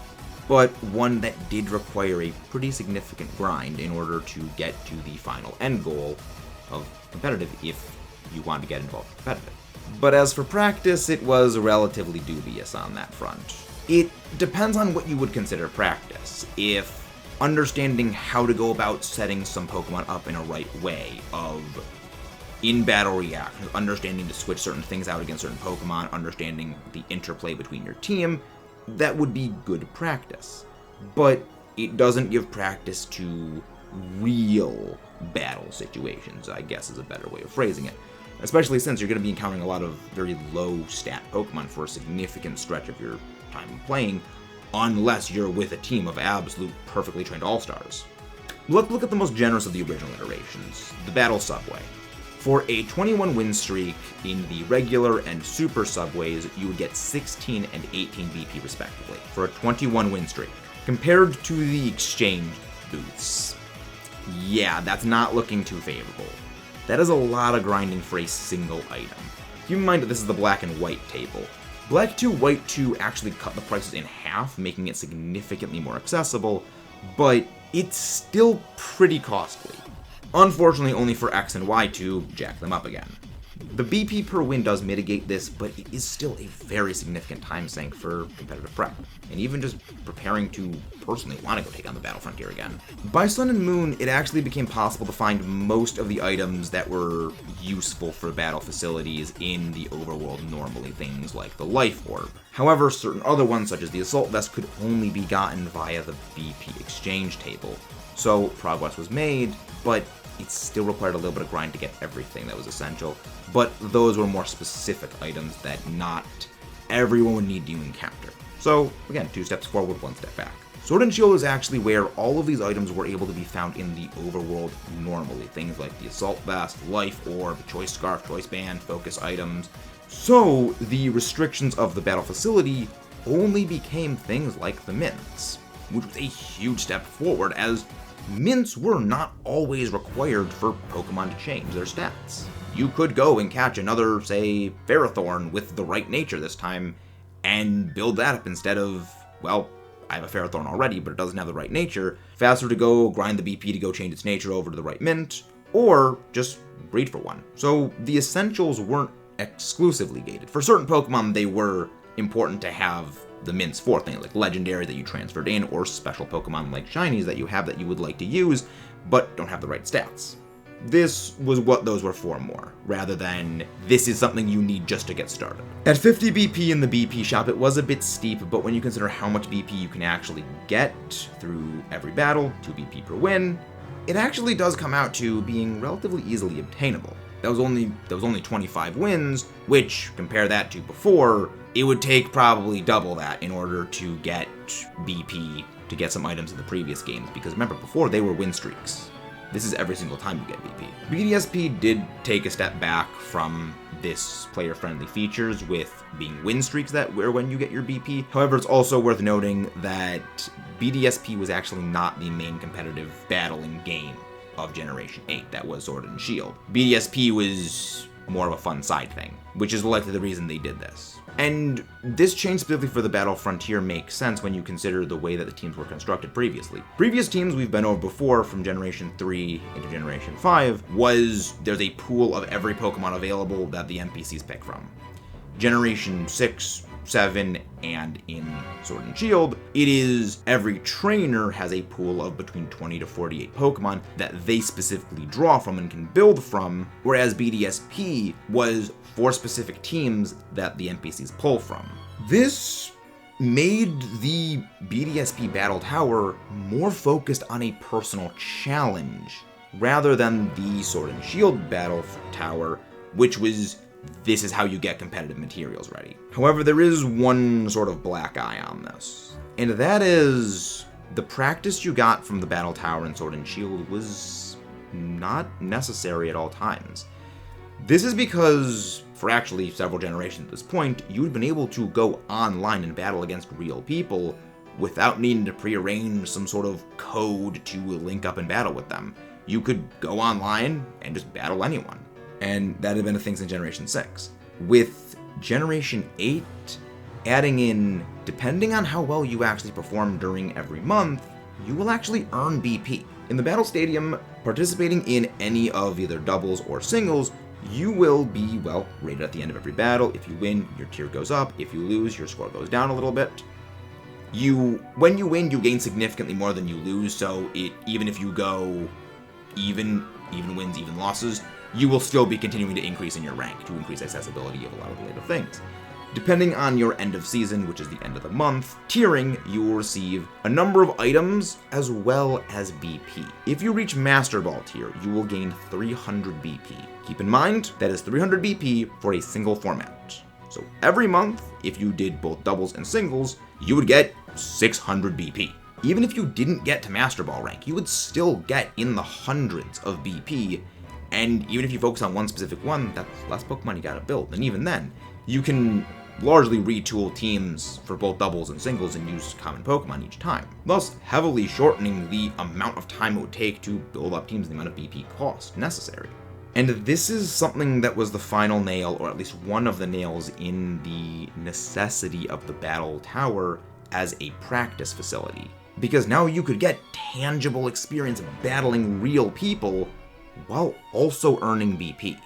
but one that did require a pretty significant grind in order to get to the final end goal of competitive if you want to get involved in competitive. But as for practice, it was relatively dubious on that front. It depends on what you would consider practice. If understanding how to go about setting some Pokemon up in a right way, of in-battle reactions, understanding to switch certain things out against certain Pokemon, understanding the interplay between your team, that would be good practice. But it doesn't give practice to real battle situations, I guess is a better way of phrasing it. Especially since you're going to be encountering a lot of very low stat Pokemon for a significant stretch of your time playing, unless you're with a team of absolute perfectly trained all-stars. Look at the most generous of the original iterations, the Battle Subway. For a 21 win streak in the regular and super subways, you would get 16 and 18 BP respectively, for a 21 win streak. Compared to the exchange booths, yeah, that's not looking too favorable. That is a lot of grinding for a single item. Keep in mind that this is the black and white table. Black 2, White 2 actually cut the prices in half, making it significantly more accessible, but it's still pretty costly. Unfortunately, only for X and Y to jack them up again. The BP per win does mitigate this, but it is still a very significant time sink for competitive prep, and even just preparing to personally want to go take on the Battle Frontier again. By Sun and Moon, it actually became possible to find most of the items that were useful for battle facilities in the overworld normally, things like the Life Orb. However, certain other ones, such as the Assault Vest, could only be gotten via the BP exchange table. So progress was made, but it still required a little bit of grind to get everything that was essential. But those were more specific items that not everyone would need to encounter. So again, 2 steps forward, 1 step back. Sword and Shield is actually where all of these items were able to be found in the overworld normally. Things like the Assault Vest, Life Orb, Choice Scarf, Choice Band, Focus items. So the restrictions of the battle facility only became things like the mints, which was a huge step forward, as mints were not always required for Pokemon to change their stats. You could go and catch another, say, Ferrothorn with the right nature this time, and build that up instead of, well, I have a Ferrothorn already, but it doesn't have the right nature. Faster to go grind the BP to go change its nature over to the right mint, or just breed for one. So the essentials weren't exclusively gated. For certain Pokemon, they were important to have the mints for things like legendary that you transferred in, or special Pokemon like shinies that you have that you would like to use, but don't have the right stats. This was what those were for more, rather than this is something you need just to get started. At 50 BP in the BP shop, it was a bit steep, but when you consider how much BP you can actually get through every battle, 2 BP per win, it actually does come out to being relatively easily obtainable. That was only 25 wins, which, compare that to before, it would take probably double that in order to get BP to get some items in the previous games, because remember, before they were win streaks. This is every single time you get BP. BDSP did take a step back from this player-friendly features with being win streaks that were when you get your BP. However, it's also worth noting that BDSP was actually not the main competitive battling game of Generation 8 that was Sword and Shield. BDSP was more of a fun side thing, which is likely the reason they did this. And this change specifically for the Battle Frontier makes sense when you consider the way that the teams were constructed previously. Previous teams we've been over before, from Generation 3 into Generation 5, there's a pool of every Pokemon available that the NPCs pick from. Generation 6, 7, and in Sword and Shield, it is every trainer has a pool of between 20 to 48 Pokemon that they specifically draw from and can build from, whereas BDSP was 4 specific teams that the NPCs pull from. This made the BDSP Battle Tower more focused on a personal challenge, rather than the Sword and Shield Battle Tower, which was this is how you get competitive materials ready. However, there is one sort of black eye on this, and that is the practice you got from the Battle Tower in Sword and Shield was not necessary at all times. This is because, for actually several generations at this point, you'd been able to go online and battle against real people without needing to prearrange some sort of code to link up and battle with them. You could go online and just battle anyone. And that had been a thing since Generation 6. With Generation 8, adding in, depending on how well you actually perform during every month, you will actually earn BP. In the Battle Stadium, participating in any of either doubles or singles, you will be, well, rated at the end of every battle. If you win, your tier goes up. If you lose, your score goes down a little bit. When you win, you gain significantly more than you lose, so even if you go even wins, even losses, you will still be continuing to increase in your rank to increase accessibility of a lot of the later things. Depending on your end of season, which is the end of the month, tiering, you will receive a number of items as well as BP. If you reach Master Ball tier, you will gain 300 BP. Keep in mind, that is 300 BP for a single format. So every month, if you did both doubles and singles, you would get 600 BP. Even if you didn't get to Master Ball rank, you would still get in the hundreds of BP, and even if you focus on one specific one, that's less Pokemon you gotta build. And even then, you can largely retool teams for both doubles and singles and use common Pokemon each time, thus heavily shortening the amount of time it would take to build up teams and the amount of BP cost necessary. And this is something that was the final nail, or at least one of the nails, in the necessity of the Battle Tower as a practice facility. Because now you could get tangible experience battling real people while also earning BP.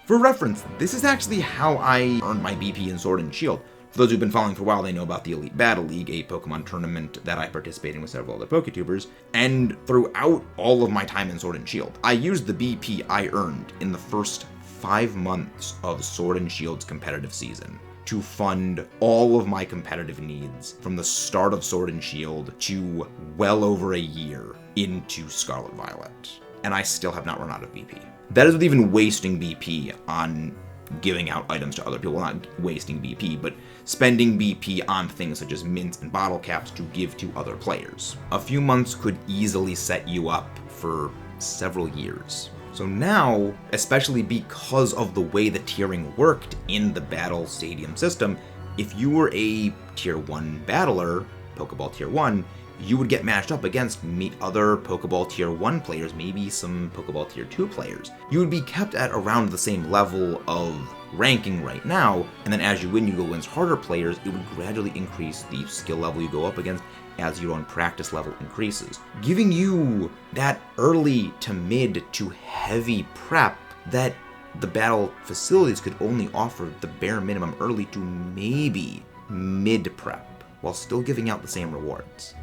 For reference, this is actually how I earned my BP in Sword and Shield. For those who've been following for a while, they know about the Elite Battle League, a Pokemon tournament that I participate in with several other PokeTubers, and throughout all of my time in Sword and Shield, I used the BP I earned in the first 5 months of Sword and Shield's competitive season to fund all of my competitive needs from the start of Sword and Shield to well over a year into Scarlet Violet. And I still have not run out of BP. That is with even wasting BP on giving out items to other people, not wasting BP, but spending BP on things such as mints and bottle caps to give to other players. A few months could easily set you up for several years. So now, especially because of the way the tiering worked in the Battle Stadium system, if you were a Tier 1 battler, Pokeball Tier 1, you would get matched up against other Pokeball Tier 1 players, maybe some Pokeball Tier 2 players. You would be kept at around the same level of ranking right now, and then as you win, you go against harder players, it would gradually increase the skill level you go up against as your own practice level increases, giving you that early to mid to heavy prep that the battle facilities could only offer the bare minimum early to maybe mid prep. while still giving out the same rewards.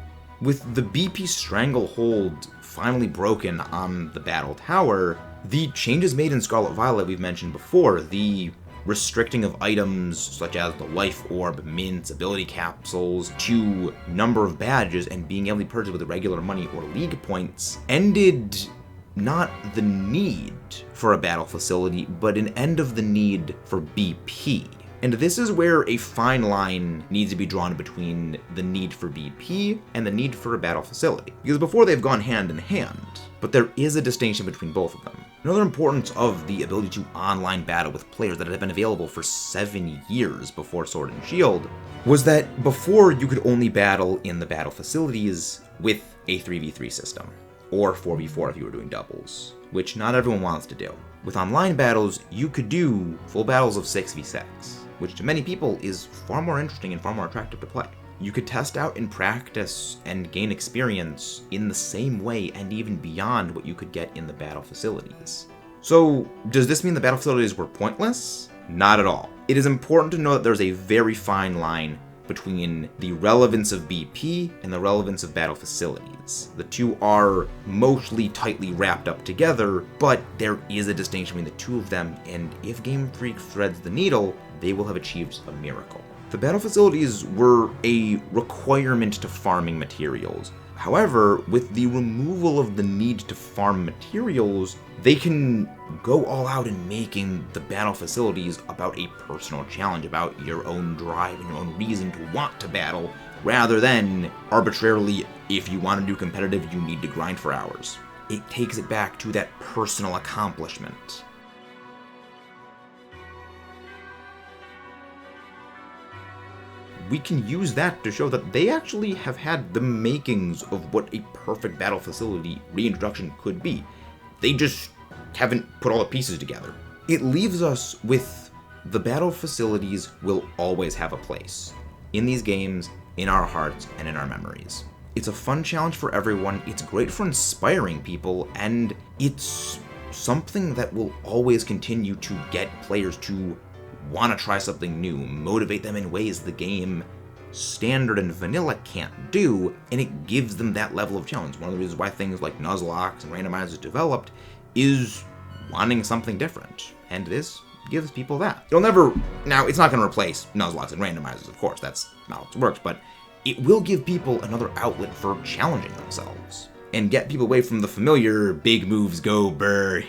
With the BP stranglehold finally broken on the Battle Tower, the changes made in Scarlet Violet we've mentioned before, the restricting of items such as the Life Orb, Mints, Ability Capsules, to number of badges and being able to be purchased with regular money or League points, ended not the need for a battle facility, but an end of the need for BP. And this is where a fine line needs to be drawn between the need for BP and the need for a battle facility. Because before they've gone hand in hand, but there is a distinction between both of them. Another importance of the ability to online battle with players that had been available for 7 years before Sword and Shield was that before you could only battle in the battle facilities with a 3v3 system, or 4v4 if you were doing doubles, which not everyone wants to do. With online battles, you could do full battles of 6v6, which to many people is far more interesting and far more attractive to play. You could test out in practice and gain experience in the same way and even beyond what you could get in the battle facilities. So, does this mean the battle facilities were pointless? Not at all. It is important to know that there's a very fine line between the relevance of BP and the relevance of battle facilities. The two are mostly tightly wrapped up together, but there is a distinction between the two of them, and if GameFreak threads the needle, they will have achieved a miracle. The battle facilities were a requirement to farming materials. However, with the removal of the need to farm materials, they can go all out in making the battle facilities about a personal challenge, about your own drive and your own reason to want to battle, rather than arbitrarily, if you want to do competitive, you need to grind for hours. It takes it back to that personal accomplishment. We can use that to show that they actually have had the makings of what a perfect battle facility reintroduction could be. They just haven't put all the pieces together. It leaves us with the battle facilities will always have a place in these games, in our hearts, and in our memories. It's a fun challenge for everyone, it's great for inspiring people, and it's something that will always continue to get players to want to try something new, motivate them in ways the game standard and vanilla can't do, and it gives them that level of challenge. One of the reasons why things like Nuzlocke and randomizers developed is wanting something different, and this gives people that. Now, it's not going to replace Nuzlocke and randomizers, of course, that's not how it works, but it will give people another outlet for challenging themselves, and get people away from the familiar big moves go brr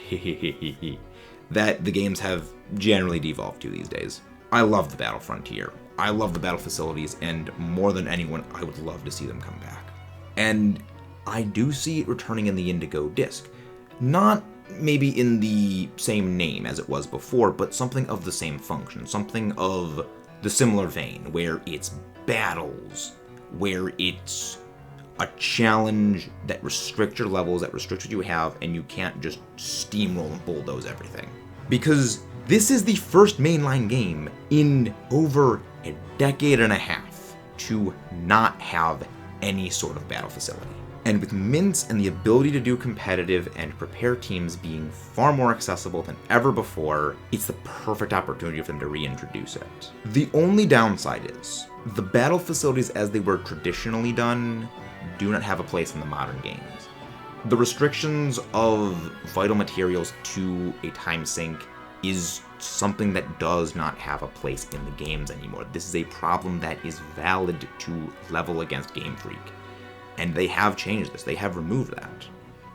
that the games have generally devolved to these days. I love the battle frontier. I love the battle facilities, and more than anyone, I would love to see them come back. And I do see it returning in the Indigo disc. Not maybe in the same name as it was before, but something of the same function, something of the similar vein, where it's battles, where it's a challenge that restricts your levels, that restricts what you have, and you can't just steamroll and bulldoze everything. Because this is the first mainline game in over a decade and a half to not have any sort of battle facility. And with mints and the ability to do competitive and prepare teams being far more accessible than ever before, it's the perfect opportunity for them to reintroduce it. The only downside is, the battle facilities as they were traditionally done do not have a place in the modern games. The restrictions of vital materials to a time sink is something that does not have a place in the games anymore. This is a problem that is valid to level against GameFreak. And they have changed this, they have removed that.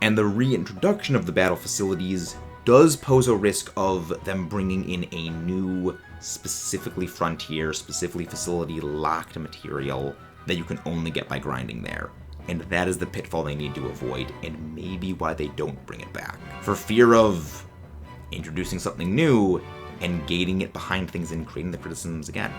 And the reintroduction of the battle facilities does pose a risk of them bringing in a new, specifically frontier, specifically facility locked material that you can only get by grinding there. And that is the pitfall they need to avoid, and maybe why they don't bring it back. For fear of introducing something new and gating it behind things and creating the criticisms again.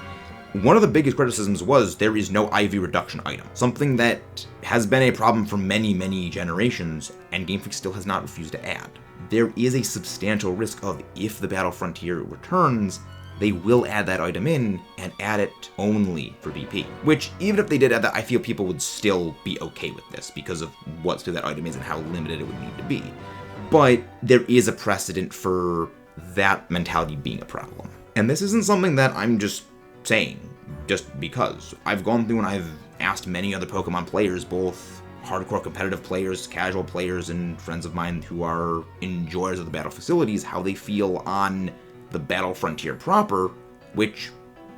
One of the biggest criticisms was there is no IV reduction item, something that has been a problem for many, many generations, and GameFreak still has not refused to add. There is a substantial risk of, if the Battle Frontier returns, they will add that item in and add it only for BP. Which, even if they did add that, I feel people would still be okay with this because of what that item is and how limited it would need to be. But there is a precedent for that mentality being a problem. And this isn't something that I'm just saying. just because. I've gone through and I've asked many other Pokemon players, both hardcore competitive players, casual players, and friends of mine who are enjoyers of the battle facilities, how they feel on the battle frontier proper, which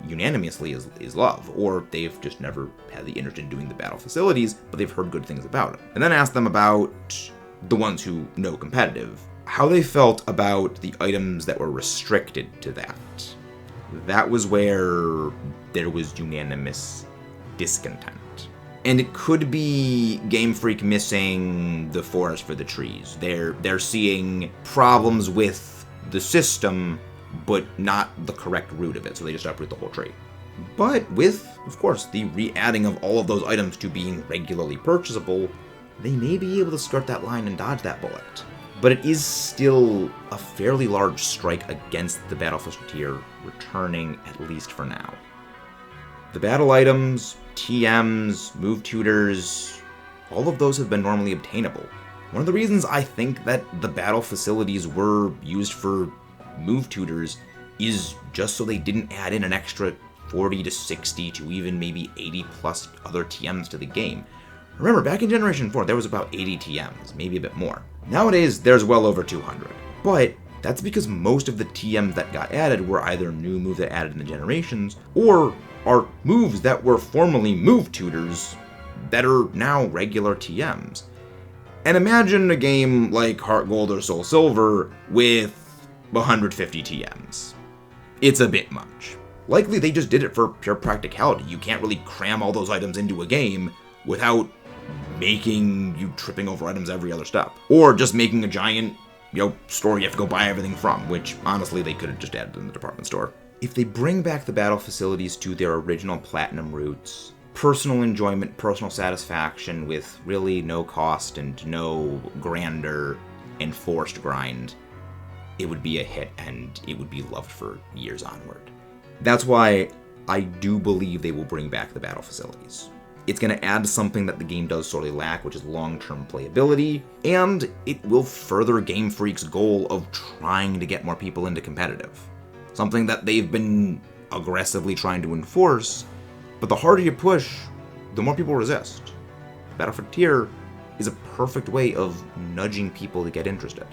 unanimously is love, or they've just never had the interest in doing the battle facilities, but they've heard good things about it. And then ask them about the ones who know competitive, how they felt about the items that were restricted to that. That was where there was unanimous discontent. And it could be GameFreak missing the forest for the trees. They're seeing problems with the system, but not the correct root of it, so they just uproot the whole tree. But with, of course, the re-adding of all of those items to being regularly purchasable, they may be able to skirt that line and dodge that bullet. But it is still a fairly large strike against the battle frontier returning, at least for now. The battle items, TMs, move tutors, all of those have been normally obtainable. One of the reasons I think that the battle facilities were used for move tutors is just so they didn't add in an extra 40 to 60 to even maybe 80 plus other TMs to the game. Remember, back in Generation 4, there was about 80 TMs, maybe a bit more. Nowadays, there's well over 200. But that's because most of the TMs that got added were either new moves that added in the generations, or are moves that were formerly move tutors that are now regular TMs. And imagine a game like Heart Gold or Soul Silver with 150 TMs. It's a bit much. Likely they just did it for pure practicality. You can't really cram all those items into a game without making you tripping over items every other step. Or just making a giant, store you have to go buy everything from, which honestly they could have just added in the department store. If they bring back the battle facilities to their original Platinum roots, personal enjoyment, personal satisfaction with really no cost and no grander enforced grind, it would be a hit and it would be loved for years onward. That's why I do believe they will bring back the battle facilities. It's going to add something that the game does sorely lack, which is long-term playability, and it will further Game Freak's goal of trying to get more people into competitive. Something that they've been aggressively trying to enforce, but the harder you push, the more people resist. Battle Frontier is a perfect way of nudging people to get interested.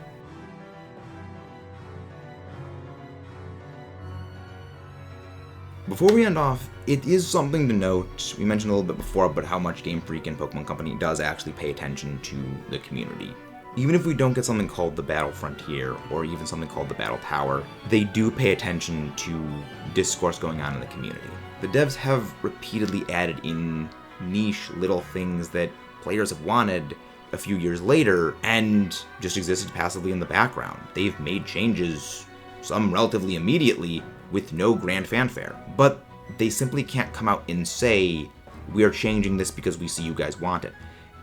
Before we end off, it is something to note, we mentioned a little bit before about how much Game Freak and Pokemon Company does actually pay attention to the community. Even if we don't get something called the Battle Frontier, or even something called the Battle Tower, they do pay attention to discourse going on in the community. The devs have repeatedly added in niche little things that players have wanted a few years later and just existed passively in the background. They've made changes, some relatively immediately, with no grand fanfare. But they simply can't come out and say, we are changing this because we see you guys want it.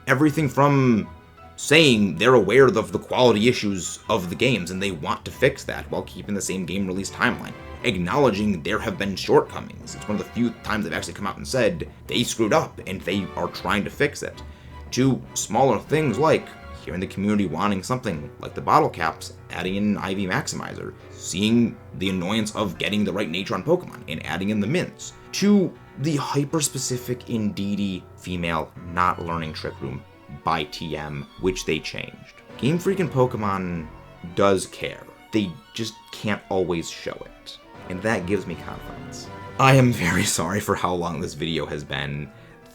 Everything from saying they're aware of the quality issues of the games and they want to fix that while keeping the same game release timeline. Acknowledging there have been shortcomings. It's one of the few times they've actually come out and said they screwed up and they are trying to fix it. To smaller things like hearing the community wanting something like the bottle caps, adding in an IV Maximizer, seeing the annoyance of getting the right nature on Pokemon and adding in the mints, to the hyper-specific Indeedee female not learning Trick Room by TM, which they changed. Game Freak and Pokemon does care. They just can't always show it. And that gives me confidence. I am very sorry for how long this video has been.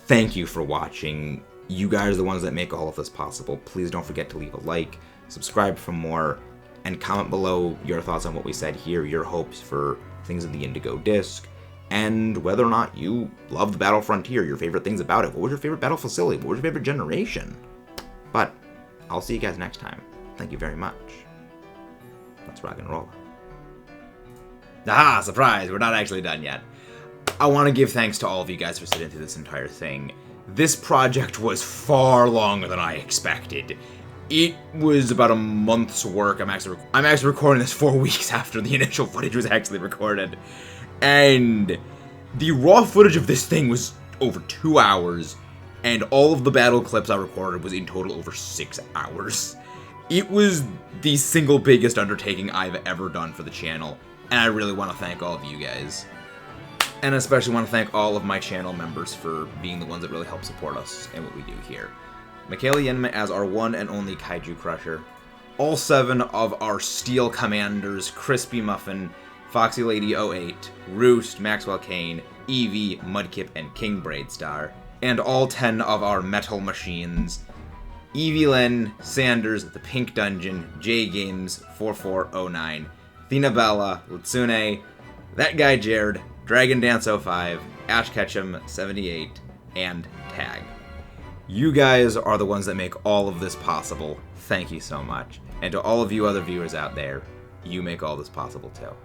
Thank you for watching. You guys are the ones that make all of this possible. Please don't forget to leave a like, subscribe for more, and comment below your thoughts on what we said here, your hopes for things in the Indigo disc, and whether or not you love the Battle Frontier, your favorite things about it. What was your favorite battle facility? What was your favorite generation? But I'll see you guys next time. Thank you very much. Let's rock and roll. Aha, surprise, we're not actually done yet. I want to give thanks to all of you guys for sitting through this entire thing. This project was far longer than I expected. It was about a month's work. I'm actually recording this 4 weeks after the initial footage was actually recorded. And the raw footage of this thing was over 2 hours, and all of the battle clips I recorded was in total over 6 hours. It was the single biggest undertaking I've ever done for the channel, and I really want to thank all of you guys. And I especially want to thank all of my channel members for being the ones that really help support us and what we do here. Michaela Yenma as our one and only Kaiju Crusher. All 7 of our Steel Commanders, Crispy Muffin, Foxy Lady 08, Roost, Maxwell Kane, Eevee, Mudkip, and King Braidstar. And all 10 of our Metal Machines, Eevee Sanders, The Pink Dungeon, J Games 4409, Thina Bella, Litsune, That Guy Jared, Dragon Dance 05, Ash Ketchum 78, and Tag. You guys are the ones that make all of this possible. Thank you so much. And to all of you other viewers out there, you make all this possible too.